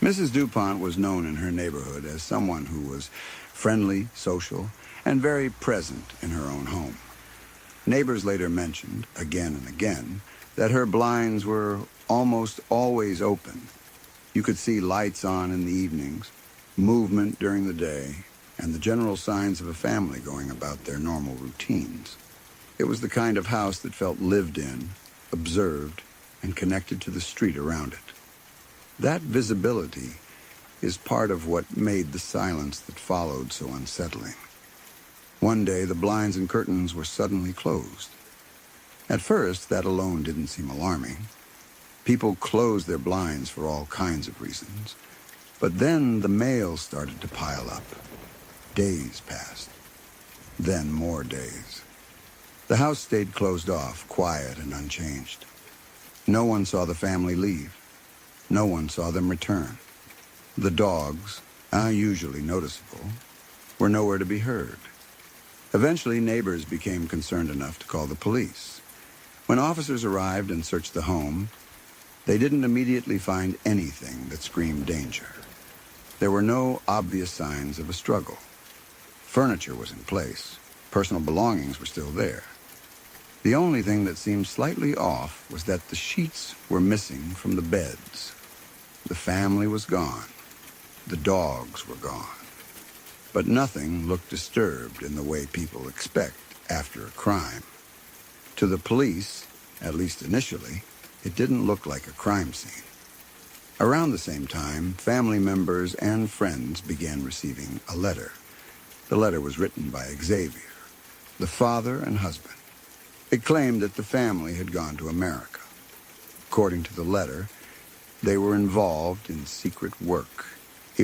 Mrs. DuPont was known in her neighborhood as someone who was friendly, social, and very present in her own home. Neighbors later mentioned, again and again, that her blinds were almost always open. You could see lights on in the evenings, movement during the day, and the general signs of a family going about their normal routines. It was the kind of house that felt lived in, observed, and connected to the street around it. That visibility is part of what made the silence that followed so unsettling. One day, the blinds and curtains were suddenly closed. At first, that alone didn't seem alarming. People closed their blinds for all kinds of reasons. But then the mail started to pile up. Days passed. Then more days. The house stayed closed off, quiet and unchanged. No one saw the family leave. No one saw them return. The dogs, unusually noticeable, were nowhere to be heard. Eventually, neighbors became concerned enough to call the police. When officers arrived and searched the home, they didn't immediately find anything that screamed danger. There were no obvious signs of a struggle. Furniture was in place. Personal belongings were still there. The only thing that seemed slightly off was that the sheets were missing from the beds. The family was gone. The dogs were gone. But nothing looked disturbed in the way people expect after a crime. To the police, at least initially, it didn't look like a crime scene. Around the same time, family members and friends began receiving a letter. The letter was written by Xavier, the father and husband. It claimed that the family had gone to America. According to the letter, they were involved in secret work,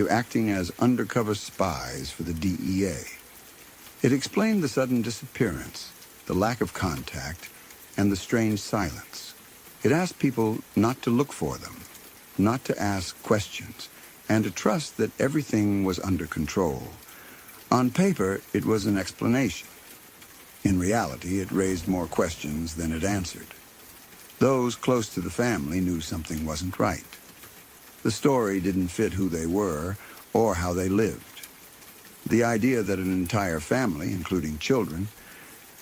acting as undercover spies for the DEA. It explained the sudden disappearance, the lack of contact, and the strange silence. It asked people not to look for them, not to ask questions, and to trust that everything was under control. On paper, it was an explanation. In reality, it raised more questions than it answered. Those close to the family knew something wasn't right. The story didn't fit who they were or how they lived. The idea that an entire family, including children,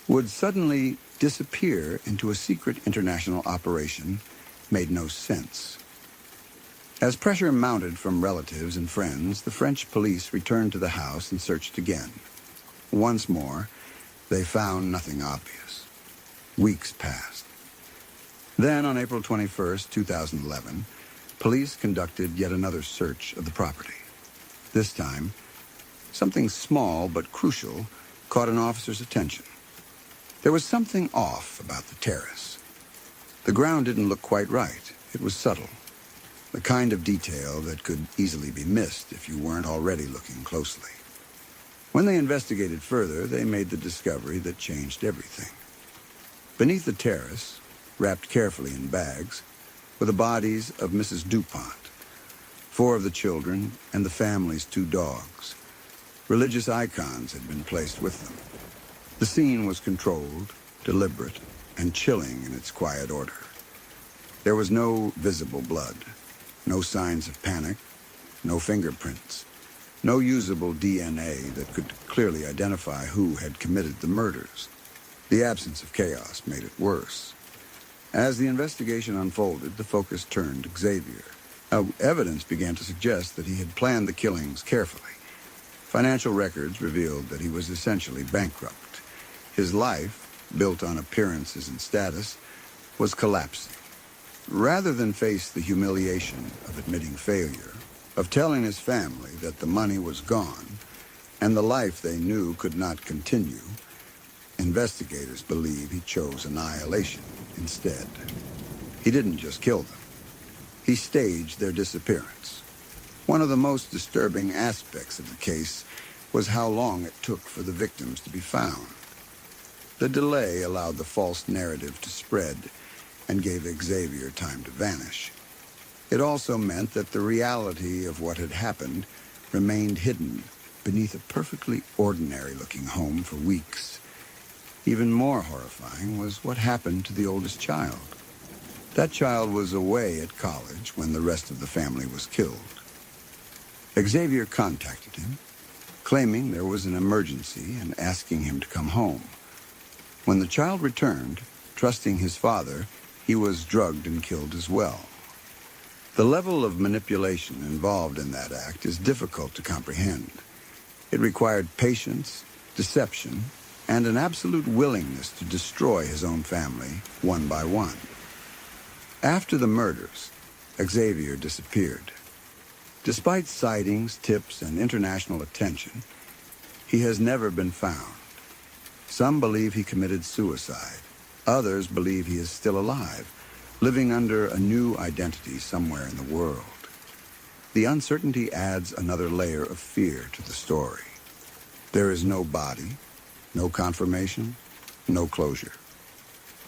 would suddenly disappear into a secret international operation made no sense. As pressure mounted from relatives and friends, the French police returned to the house and searched again. Once more, they found nothing obvious. Weeks passed. Then, on April 21st, 2011, police conducted yet another search of the property. This time, something small but crucial caught an officer's attention. There was something off about the terrace. The ground didn't look quite right. It was subtle, the kind of detail that could easily be missed if you weren't already looking closely. When they investigated further, they made the discovery that changed everything. Beneath the terrace, wrapped carefully in bags, were the bodies of Mrs. DuPont, 4 of the children, and the family's 2 dogs. Religious icons had been placed with them. The scene was controlled, deliberate, and chilling in its quiet order. There was no visible blood, no signs of panic, no fingerprints, no usable DNA that could clearly identify who had committed the murders. The absence of chaos made it worse. As the investigation unfolded, the focus turned to Xavier. Evidence began to suggest that he had planned the killings carefully. Financial records revealed that he was essentially bankrupt. His life, built on appearances and status, was collapsing. Rather than face the humiliation of admitting failure, of telling his family that the money was gone and the life they knew could not continue, investigators believe he chose annihilation instead. He didn't just kill them. He staged their disappearance. One of the most disturbing aspects of the case was how long it took for the victims to be found. The delay allowed the false narrative to spread and gave Xavier time to vanish. It also meant that the reality of what had happened remained hidden beneath a perfectly ordinary-looking home for weeks. Even more horrifying was what happened to the oldest child. That child was away at college when the rest of the family was killed. Xavier contacted him, claiming there was an emergency and asking him to come home. When the child returned, trusting his father, he was drugged and killed as well. The level of manipulation involved in that act is difficult to comprehend. It required patience, deception, and an absolute willingness to destroy his own family one by one. After the murders, Xavier disappeared. Despite sightings, tips, and international attention, he has never been found. Some believe he committed suicide. Others believe he is still alive, living under a new identity somewhere in the world. The uncertainty adds another layer of fear to the story. There is no body, no confirmation, no closure.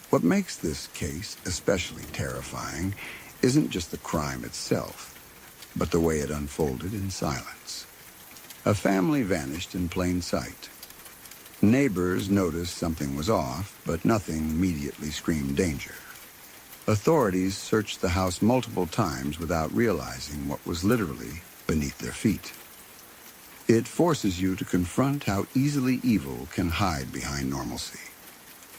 What makes this case especially terrifying isn't just the crime itself, but the way it unfolded in silence. A family vanished in plain sight. Neighbors noticed something was off, but nothing immediately screamed danger. Authorities searched the house multiple times without realizing what was literally beneath their feet. It forces you to confront how easily evil can hide behind normalcy.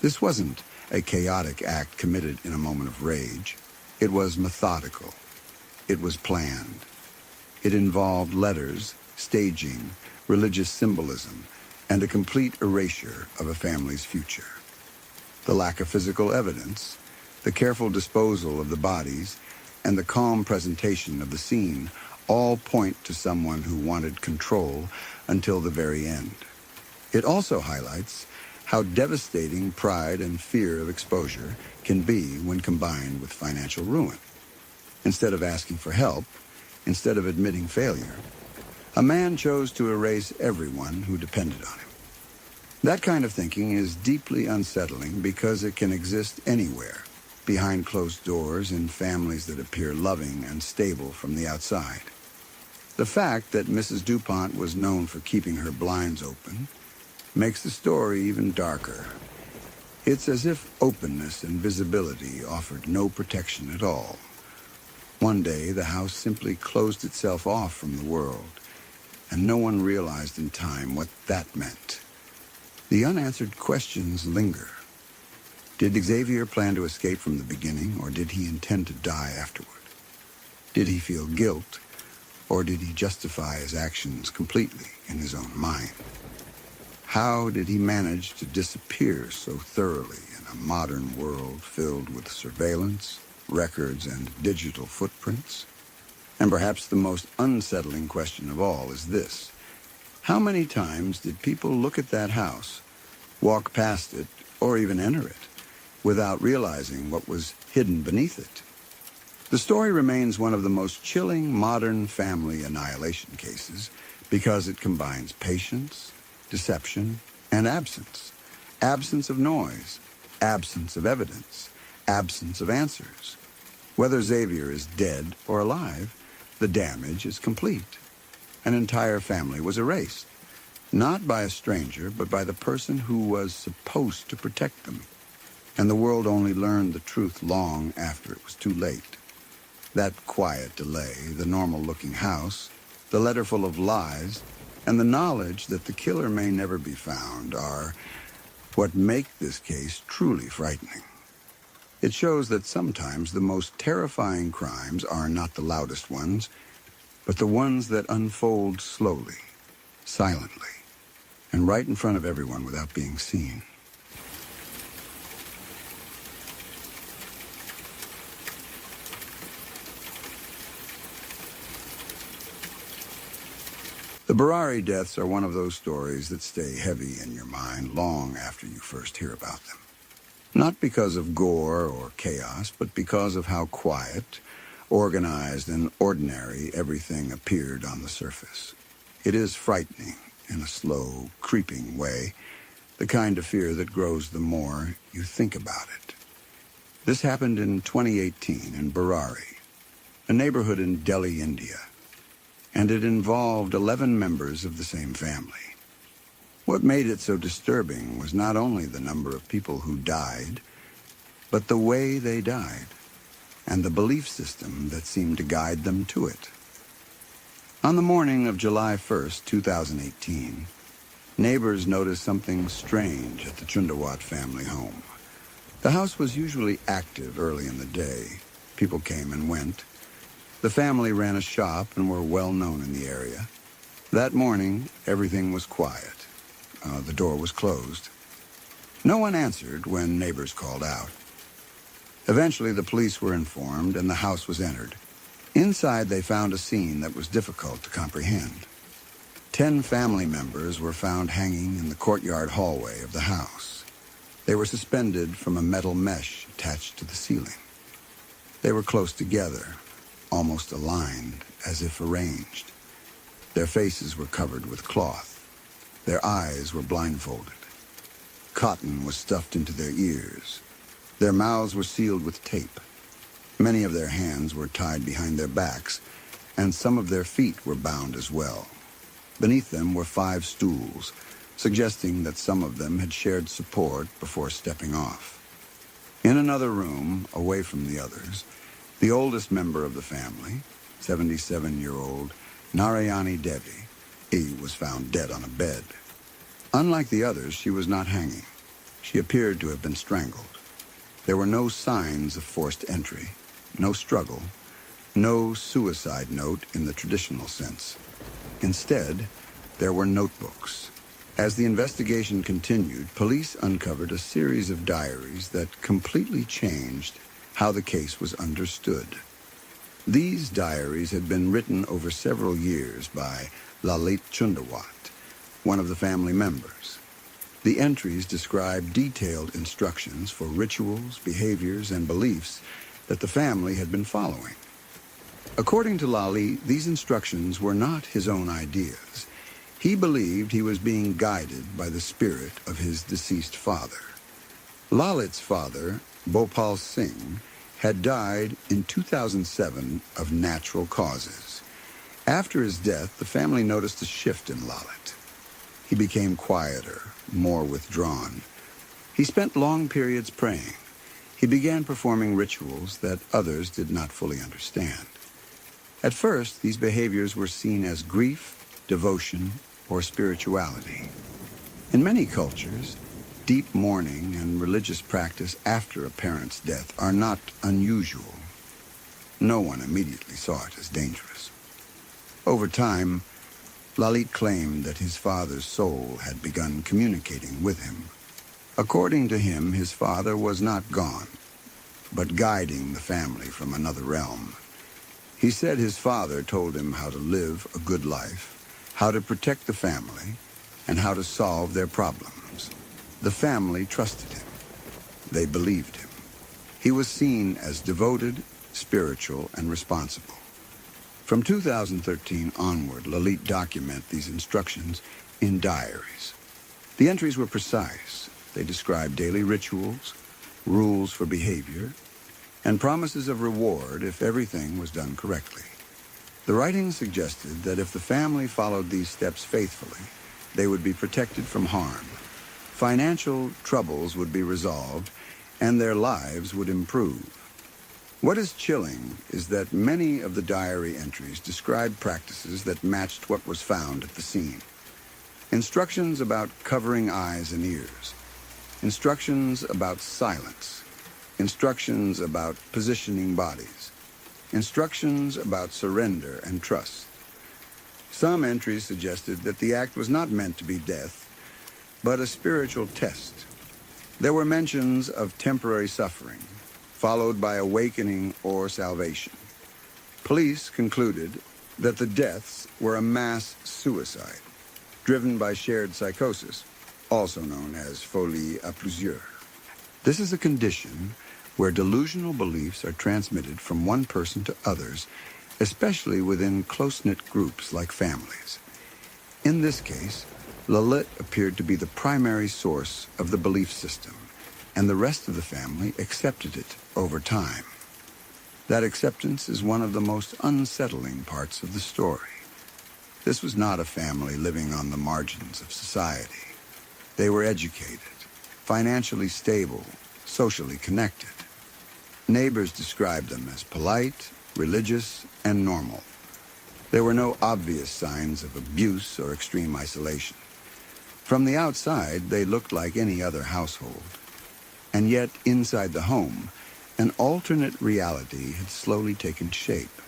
This wasn't a chaotic act committed in a moment of rage. It was methodical. It was planned. It involved letters, staging, religious symbolism, and a complete erasure of a family's future. The lack of physical evidence, the careful disposal of the bodies, and the calm presentation of the scene all point to someone who wanted control until the very end. It also highlights how devastating pride and fear of exposure can be when combined with financial ruin. Instead of asking for help, instead of admitting failure, a man chose to erase everyone who depended on him. That kind of thinking is deeply unsettling because it can exist anywhere, behind closed doors in families that appear loving and stable from the outside. The fact that Mrs. DuPont was known for keeping her blinds open makes the story even darker. It's as if openness and visibility offered no protection at all. One day, the house simply closed itself off from the world, and no one realized in time what that meant. The unanswered questions linger. Did Xavier plan to escape from the beginning, or did he intend to die afterward? Did he feel guilt, or did he justify his actions completely in his own mind? How did he manage to disappear so thoroughly in a modern world filled with surveillance, records, and digital footprints? And perhaps the most unsettling question of all is this: how many times did people look at that house, walk past it, or even enter it, without realizing what was hidden beneath it? The story remains one of the most chilling modern family annihilation cases because it combines patience, deception, and absence. Absence of noise, absence of evidence, absence of answers. Whether Xavier is dead or alive, the damage is complete. An entire family was erased, not by a stranger, but by the person who was supposed to protect them. And the world only learned the truth long after it was too late. That quiet delay, the normal-looking house, the letter full of lies, and the knowledge that the killer may never be found are what make this case truly frightening. It shows that sometimes the most terrifying crimes are not the loudest ones, but the ones that unfold slowly, silently, and right in front of everyone without being seen. The Berari deaths are one of those stories that stay heavy in your mind long after you first hear about them. Not because of gore or chaos, but because of how quiet, organized, and ordinary everything appeared on the surface. It is frightening in a slow, creeping way, the kind of fear that grows the more you think about it. This happened in 2018 in Berari. a neighborhood in Delhi, India, and it involved 11 members of the same family. What made it so disturbing was not only the number of people who died, but the way they died, and the belief system that seemed to guide them to it. On the morning of July 1st, 2018, neighbors noticed something strange at the Chundawat family home. The house was usually active early in the day. People came and went. The family ran a shop and were well known in the area. That morning, everything was quiet. The door was closed. No one answered when neighbors called out. Eventually, the police were informed and the house was entered. Inside, they found a scene that was difficult to comprehend. 10 family members were found hanging in the courtyard hallway of the house. They were suspended from a metal mesh attached to the ceiling. They were close together, almost aligned, as if arranged. Their faces were covered with cloth. Their eyes were blindfolded. Cotton was stuffed into their ears. Their mouths were sealed with tape. Many of their hands were tied behind their backs, and some of their feet were bound as well. Beneath them were 5 stools, suggesting that some of them had shared support before stepping off. In another room, away from the others, the oldest member of the family, 77-year-old Narayani Devi, was found dead on a bed. Unlike the others, she was not hanging. She appeared to have been strangled. There were no signs of forced entry, no struggle, no suicide note in the traditional sense. Instead, there were notebooks. As the investigation continued, police uncovered a series of diaries that completely changed how the case was understood. These diaries had been written over several years by Lalit Chundawat, one of the family members. The entries describe detailed instructions for rituals, behaviors, and beliefs that the family had been following. According to Lali, these instructions were not his own ideas. He believed he was being guided by the spirit of his deceased father. Lalit's father, Bhopal Singh, had died in 2007 of natural causes. After his death, the family noticed a shift in Lalit. He became quieter, more withdrawn. He spent long periods praying. He began performing rituals that others did not fully understand. At first, these behaviors were seen as grief, devotion, or spirituality. In many cultures, deep mourning and religious practice after a parent's death are not unusual. No one immediately saw it as dangerous. Over time, Lalit claimed that his father's soul had begun communicating with him. According to him, his father was not gone, but guiding the family from another realm. He said his father told him how to live a good life, how to protect the family, and how to solve their problems. The family trusted him. They believed him. He was seen as devoted, spiritual, and responsible. From 2013 onward, Lalit documented these instructions in diaries. The entries were precise. They described daily rituals, rules for behavior, and promises of reward if everything was done correctly. The writings suggested that if the family followed these steps faithfully, they would be protected from harm. Financial troubles would be resolved, and their lives would improve. What is chilling is that many of the diary entries described practices that matched what was found at the scene. Instructions about covering eyes and ears. Instructions about silence. Instructions about positioning bodies. Instructions about surrender and trust. Some entries suggested that the act was not meant to be death, but a spiritual test. There were mentions of temporary suffering, followed by awakening or salvation. Police concluded that the deaths were a mass suicide, driven by shared psychosis, also known as folie à plusieurs. This is a condition where delusional beliefs are transmitted from one person to others, especially within close-knit groups like families. In this case, Lalit appeared to be the primary source of the belief system, and the rest of the family accepted it over time. That acceptance is one of the most unsettling parts of the story. This was not a family living on the margins of society. They were educated, financially stable, socially connected. Neighbors described them as polite, religious, and normal. There were no obvious signs of abuse or extreme isolation. From the outside, they looked like any other household. And yet, inside the home, an alternate reality had slowly taken shape.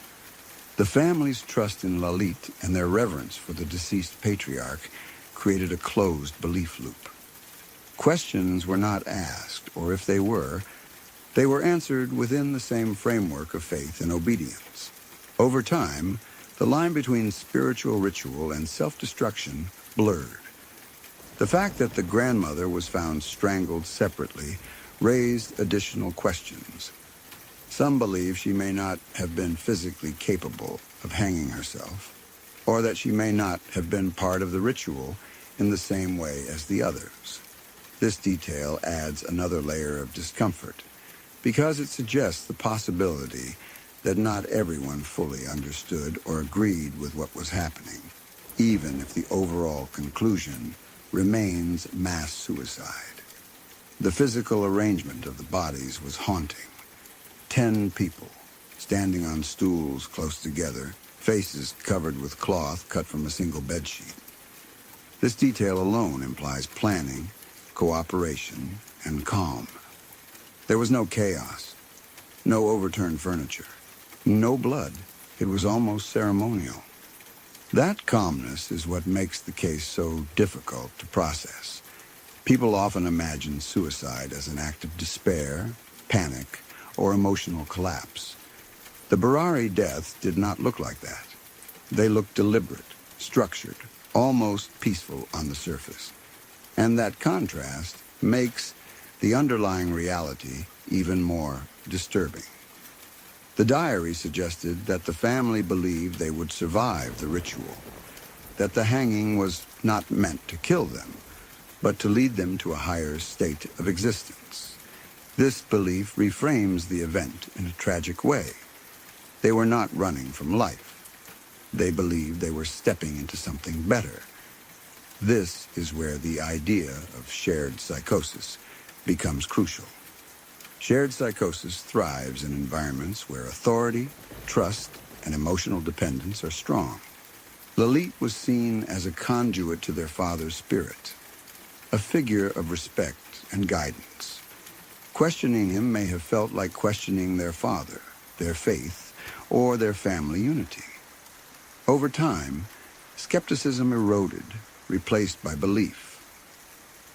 The family's trust in Lalit and their reverence for the deceased patriarch created a closed belief loop. Questions were not asked, or if they were answered within the same framework of faith and obedience. Over time, the line between spiritual ritual and self-destruction blurred. The fact that the grandmother was found strangled separately raised additional questions. Some believe she may not have been physically capable of hanging herself, or that she may not have been part of the ritual in the same way as the others. This detail adds another layer of discomfort, because it suggests the possibility that not everyone fully understood or agreed with what was happening, even if the overall conclusion remains mass suicide. The physical arrangement of the bodies was haunting. 10 people, standing on stools close together, faces covered with cloth cut from a single bedsheet. This detail alone implies planning, cooperation, and calm. There was no chaos, no overturned furniture, no blood. It was almost ceremonial. That calmness is what makes the case so difficult to process. People often imagine suicide as an act of despair, panic, or emotional collapse. The Barari deaths did not look like that. They looked deliberate, structured, almost peaceful on the surface. And that contrast makes the underlying reality even more disturbing. The diary suggested that the family believed they would survive the ritual, that the hanging was not meant to kill them, but to lead them to a higher state of existence. This belief reframes the event in a tragic way. They were not running from life. They believed they were stepping into something better. This is where the idea of shared psychosis becomes crucial. Shared psychosis thrives in environments where authority, trust, and emotional dependence are strong. Lalit was seen as a conduit to their father's spirit, a figure of respect and guidance. Questioning him may have felt like questioning their father, their faith, or their family unity. Over time, skepticism eroded, replaced by belief.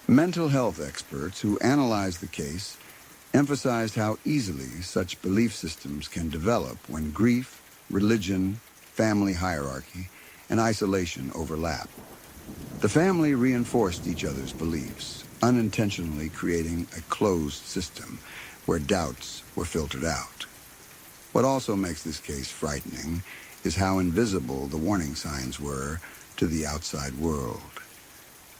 Mental health experts who analyzed the case emphasized how easily such belief systems can develop when grief, religion, family hierarchy, and isolation overlap. The family reinforced each other's beliefs, unintentionally creating a closed system where doubts were filtered out. What also makes this case frightening is how invisible the warning signs were to the outside world.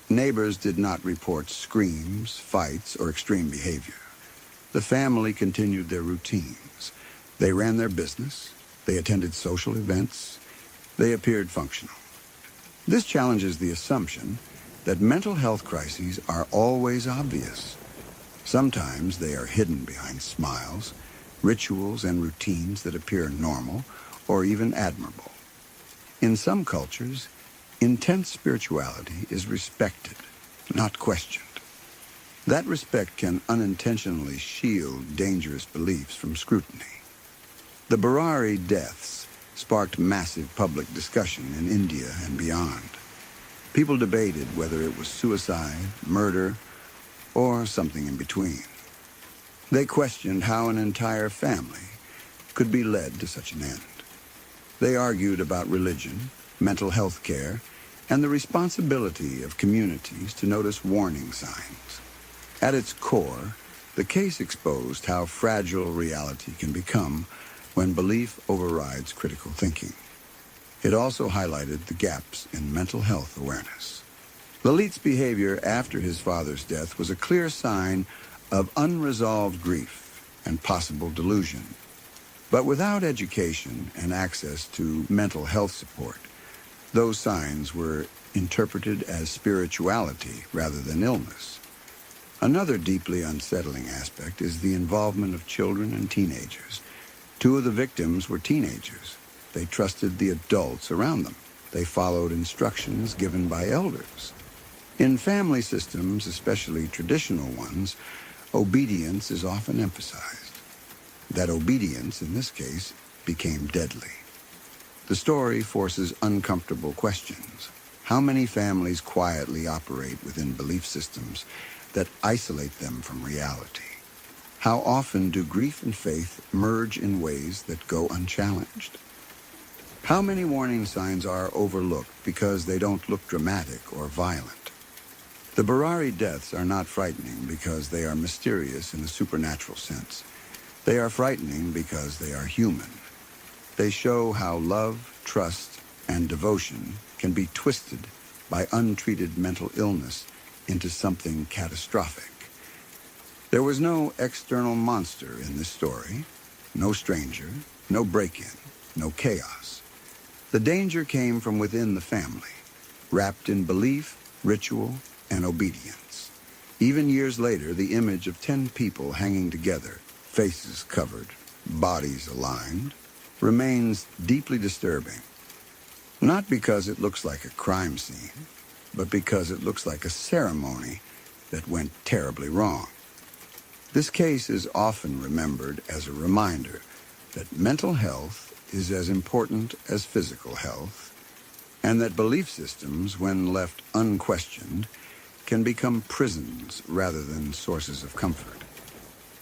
Neighbors did not report screams, fights, or extreme behavior. The family continued their routines. They ran their business. They attended social events. They appeared functional. This challenges the assumption that mental health crises are always obvious. Sometimes they are hidden behind smiles, rituals, and routines that appear normal or even admirable. In some cultures, intense spirituality is respected, not questioned. That respect can unintentionally shield dangerous beliefs from scrutiny. The Barari deaths sparked massive public discussion in India and beyond. People debated whether it was suicide, murder, or something in between. They questioned how an entire family could be led to such an end. They argued about religion, mental health care, and the responsibility of communities to notice warning signs. At its core, the case exposed how fragile reality can become when belief overrides critical thinking. It also highlighted the gaps in mental health awareness. Lalit's behavior after his father's death was a clear sign of unresolved grief and possible delusion. But without education and access to mental health support, those signs were interpreted as spirituality rather than illness. Another deeply unsettling aspect is the involvement of children and teenagers. Two of the victims were teenagers. They trusted the adults around them. They followed instructions given by elders. In family systems, especially traditional ones, obedience is often emphasized. That obedience, in this case, became deadly. The story forces uncomfortable questions. How many families quietly operate within belief systems that isolate them from reality? How often do grief and faith merge in ways that go unchallenged? How many warning signs are overlooked because they don't look dramatic or violent? The Berari deaths are not frightening because they are mysterious in a supernatural sense. They are frightening because they are human. They show how love, trust, and devotion can be twisted by untreated mental illness into something catastrophic. There was no external monster in this story, no stranger, no break-in, no chaos. The danger came from within the family, wrapped in belief, ritual, and obedience. Even years later, the image of 10 people hanging together, faces covered, bodies aligned, remains deeply disturbing. Not because it looks like a crime scene, but because it looks like a ceremony that went terribly wrong. This case is often remembered as a reminder that mental health is as important as physical health, and that belief systems, when left unquestioned, can become prisons rather than sources of comfort.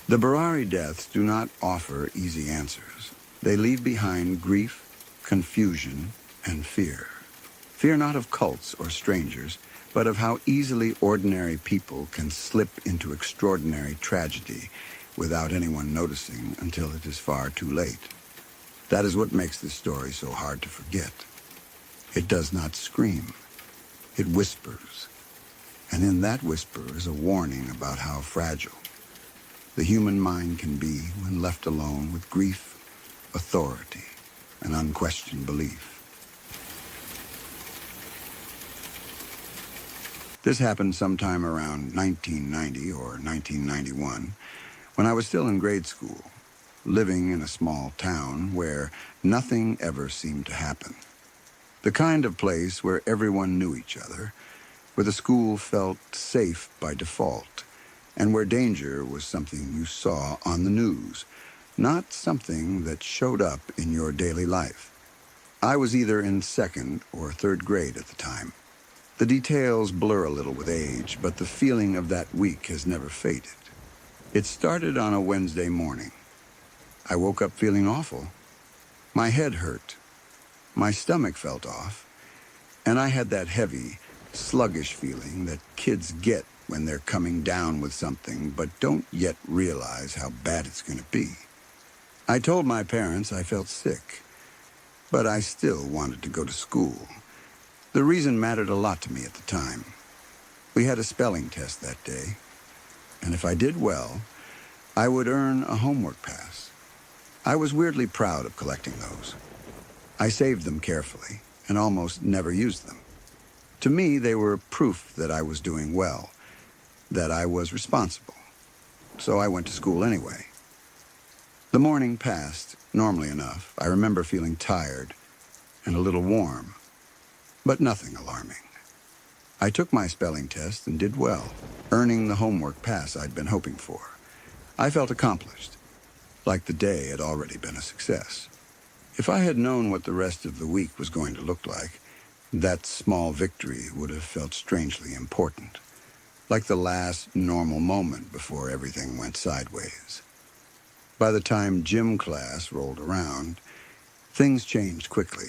The Berari deaths do not offer easy answers. They leave behind grief, confusion, and fear. Fear not of cults or strangers, but of how easily ordinary people can slip into extraordinary tragedy without anyone noticing until it is far too late. That is what makes this story so hard to forget. It does not scream. It whispers. And in that whisper is a warning about how fragile the human mind can be when left alone with grief, authority, and unquestioned belief. This happened sometime around 1990 or 1991, when I was still in grade school, living in a small town where nothing ever seemed to happen. The kind of place where everyone knew each other, where the school felt safe by default, and where danger was something you saw on the news, not something that showed up in your daily life. I was either in second or third grade at the time. The details blur a little with age, but the feeling of that week has never faded. It started on a Wednesday morning. I woke up feeling awful. My head hurt. My stomach felt off. And I had that heavy, sluggish feeling that kids get when they're coming down with something but don't yet realize how bad it's going to be. I told my parents I felt sick, but I still wanted to go to school. The reason mattered a lot to me at the time. We had a spelling test that day, and if I did well, I would earn a homework pass. I was weirdly proud of collecting those. I saved them carefully and almost never used them. To me, they were proof that I was doing well, that I was responsible. So I went to school anyway. The morning passed, normally enough. I remember feeling tired and a little warm, but nothing alarming. I took my spelling test and did well, earning the homework pass I'd been hoping for. I felt accomplished, like the day had already been a success. If I had known what the rest of the week was going to look like, that small victory would have felt strangely important, like the last normal moment before everything went sideways. By the time gym class rolled around, things changed quickly.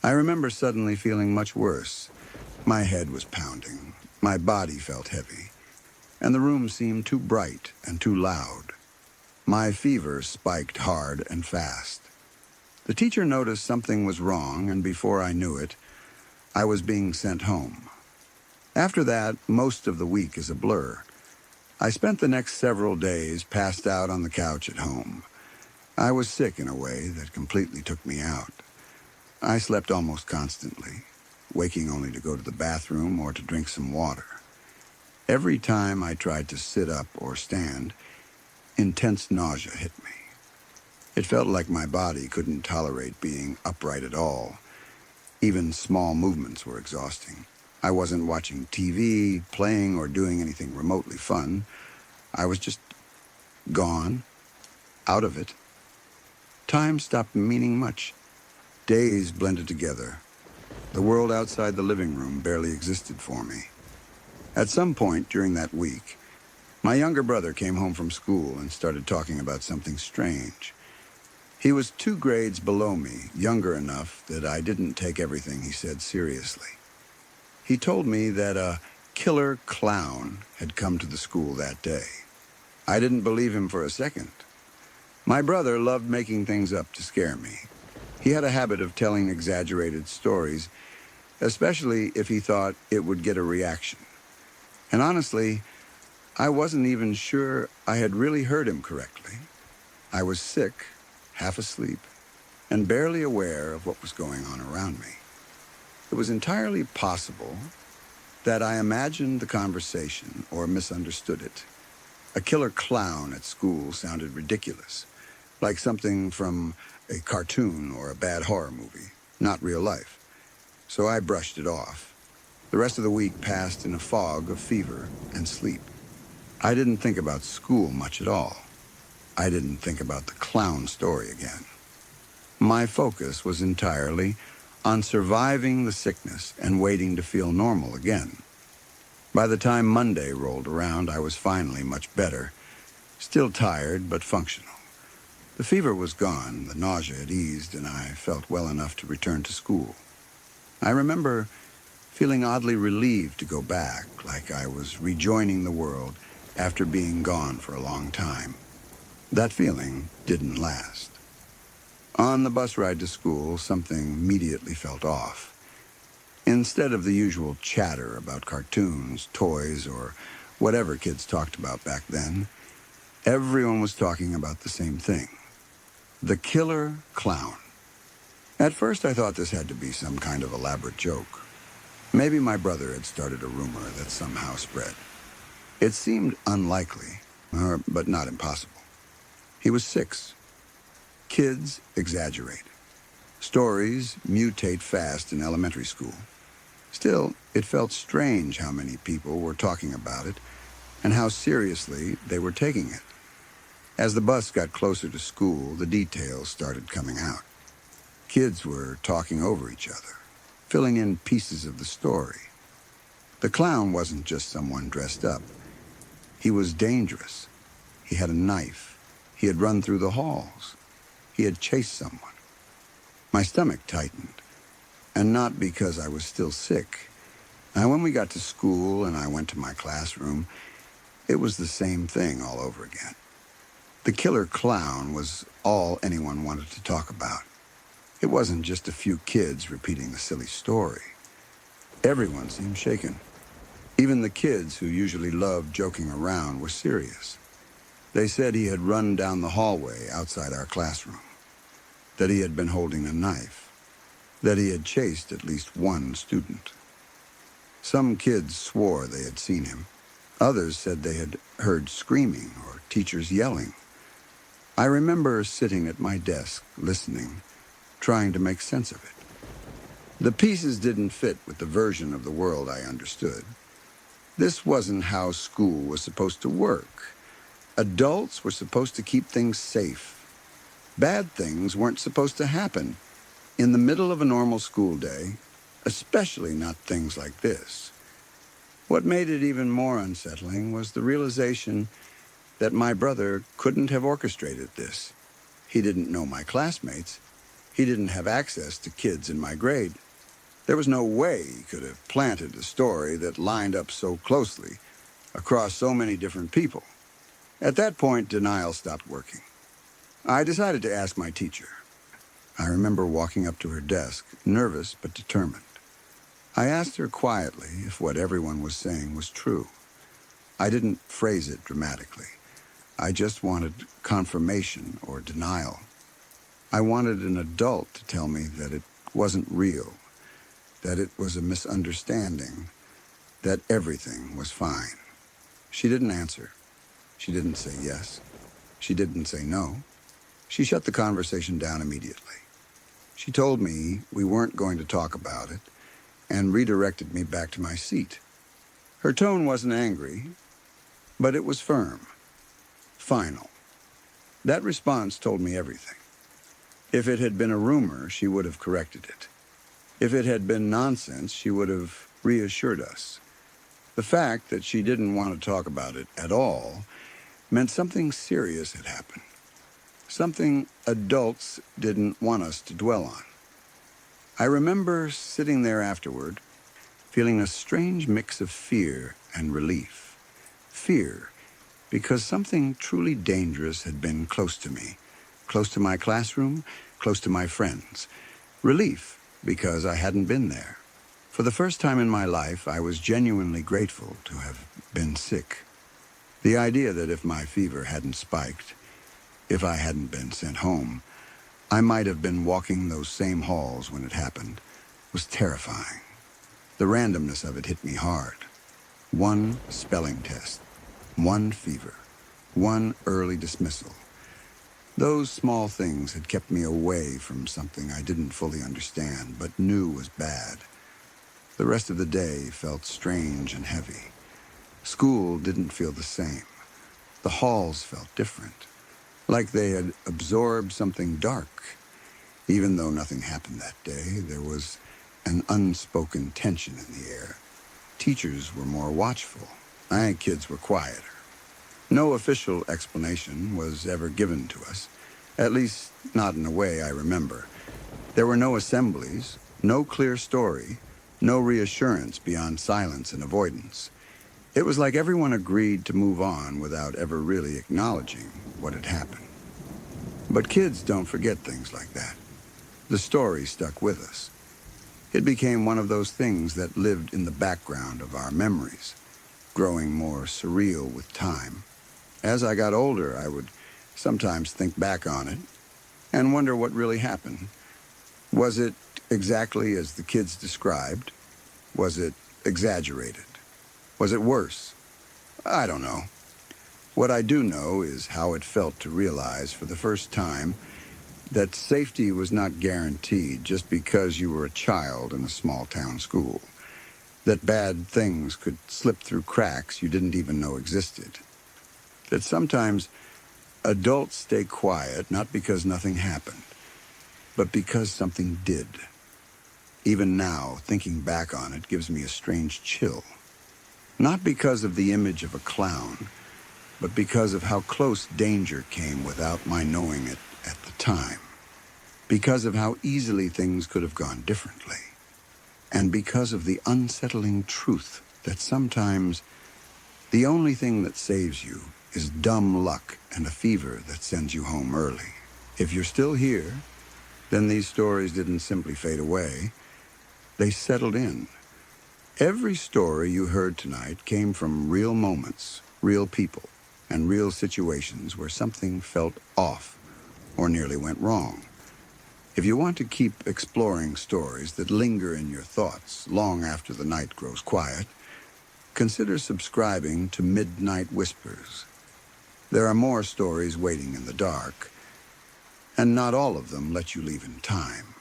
I remember suddenly feeling much worse. My head was pounding, my body felt heavy, and the room seemed too bright and too loud. My fever spiked hard and fast. The teacher noticed something was wrong, and before I knew it, I was being sent home. After that, most of the week is a blur. I spent the next several days passed out on the couch at home. I was sick in a way that completely took me out. I slept almost constantly, waking only to go to the bathroom or to drink some water. Every time I tried to sit up or stand, intense nausea hit me. It felt like my body couldn't tolerate being upright at all. Even small movements were exhausting. I wasn't watching TV, playing, or doing anything remotely fun. I was just gone, out of it. Time stopped meaning much. Days blended together. The world outside the living room barely existed for me. At some point during that week, my younger brother came home from school and started talking about something strange. He was 2 grades below me, younger enough that I didn't take everything he said seriously. He told me that a killer clown had come to the school that day. I didn't believe him for a second. My brother loved making things up to scare me. He had a habit of telling exaggerated stories, especially if he thought it would get a reaction. And honestly, I wasn't even sure I had really heard him correctly. I was sick, half asleep, and barely aware of what was going on around me. It was entirely possible that I imagined the conversation or misunderstood it. A killer clown at school sounded ridiculous, like something from a cartoon or a bad horror movie, not real life. So I brushed it off. The rest of the week passed in a fog of fever and sleep. I didn't think about school much at all. I didn't think about the clown story again. My focus was entirely on surviving the sickness and waiting to feel normal again. By the time Monday rolled around, I was finally much better, still tired but functional. The fever was gone, the nausea had eased, and I felt well enough to return to school. I remember feeling oddly relieved to go back, like I was rejoining the world after being gone for a long time. That feeling didn't last. On the bus ride to school, something immediately felt off. Instead of the usual chatter about cartoons, toys, or whatever kids talked about back then, everyone was talking about the same thing. The killer clown. At first I thought this had to be some kind of elaborate joke. Maybe my brother had started a rumor that somehow spread. It seemed unlikely, but not impossible. He was 6. Kids exaggerate. Stories mutate fast in elementary school. Still, it felt strange how many people were talking about it and how seriously they were taking it. As the bus got closer to school, the details started coming out. Kids were talking over each other, filling in pieces of the story. The clown wasn't just someone dressed up. He was dangerous. He had a knife. He had run through the halls. He had chased someone. My stomach tightened, and not because I was still sick. Now, when we got to school and I went to my classroom, it was the same thing all over again. The killer clown was all anyone wanted to talk about. It wasn't just a few kids repeating the silly story. Everyone seemed shaken. Even the kids who usually loved joking around were serious. They said he had run down the hallway outside our classroom, that he had been holding a knife, that he had chased at least one student. Some kids swore they had seen him. Others said they had heard screaming or teachers yelling. I remember sitting at my desk, listening, trying to make sense of it. The pieces didn't fit with the version of the world I understood. This wasn't how school was supposed to work. Adults were supposed to keep things safe. Bad things weren't supposed to happen in the middle of a normal school day, especially not things like this. What made it even more unsettling was the realization that my brother couldn't have orchestrated this. He didn't know my classmates. He didn't have access to kids in my grade. There was no way he could have planted a story that lined up so closely across so many different people. At that point, denial stopped working. I decided to ask my teacher. I remember walking up to her desk, nervous but determined. I asked her quietly if what everyone was saying was true. I didn't phrase it dramatically. I just wanted confirmation or denial. I wanted an adult to tell me that it wasn't real, that it was a misunderstanding, that everything was fine. She didn't answer. She didn't say yes. She didn't say no. She shut the conversation down immediately. She told me we weren't going to talk about it and redirected me back to my seat. Her tone wasn't angry, but it was firm, final. That response told me everything. If it had been a rumor, she would have corrected it. If it had been nonsense, she would have reassured us. The fact that she didn't want to talk about it at all meant something serious had happened. Something adults didn't want us to dwell on. I remember sitting there afterward, feeling a strange mix of fear and relief. Fear, because something truly dangerous had been close to me, close to my classroom, close to my friends. Relief, because I hadn't been there. For the first time in my life, I was genuinely grateful to have been sick. The idea that if my fever hadn't spiked, if I hadn't been sent home, I might have been walking those same halls when it happened, was terrifying. The randomness of it hit me hard. One spelling test, one fever, one early dismissal. Those small things had kept me away from something I didn't fully understand, but knew was bad. The rest of the day felt strange and heavy. School didn't feel the same. The halls felt different, like they had absorbed something dark. Even though nothing happened that day, there was an unspoken tension in the air. Teachers were more watchful. Kids were quieter. No official explanation was ever given to us, at least not in a way I remember. There were no assemblies, no clear story, no reassurance beyond silence and avoidance. It was like everyone agreed to move on without ever really acknowledging what had happened. But kids don't forget things like that. The story stuck with us. It became one of those things that lived in the background of our memories, growing more surreal with time. As I got older, I would sometimes think back on it and wonder what really happened. Was it exactly as the kids described? Was it exaggerated? Was it worse? I don't know. What I do know is how it felt to realize for the first time that safety was not guaranteed just because you were a child in a small-town school. That bad things could slip through cracks you didn't even know existed. That sometimes adults stay quiet not because nothing happened, but because something did. Even now, thinking back on it gives me a strange chill. Not because of the image of a clown, but because of how close danger came without my knowing it at the time. Because of how easily things could have gone differently. And because of the unsettling truth that sometimes the only thing that saves you is dumb luck and a fever that sends you home early. If you're still here, then these stories didn't simply fade away. They settled in. Every story you heard tonight came from real moments, real people, and real situations where something felt off or nearly went wrong. If you want to keep exploring stories that linger in your thoughts long after the night grows quiet, consider subscribing to Midnight Whispers. There are more stories waiting in the dark, and not all of them let you leave in time.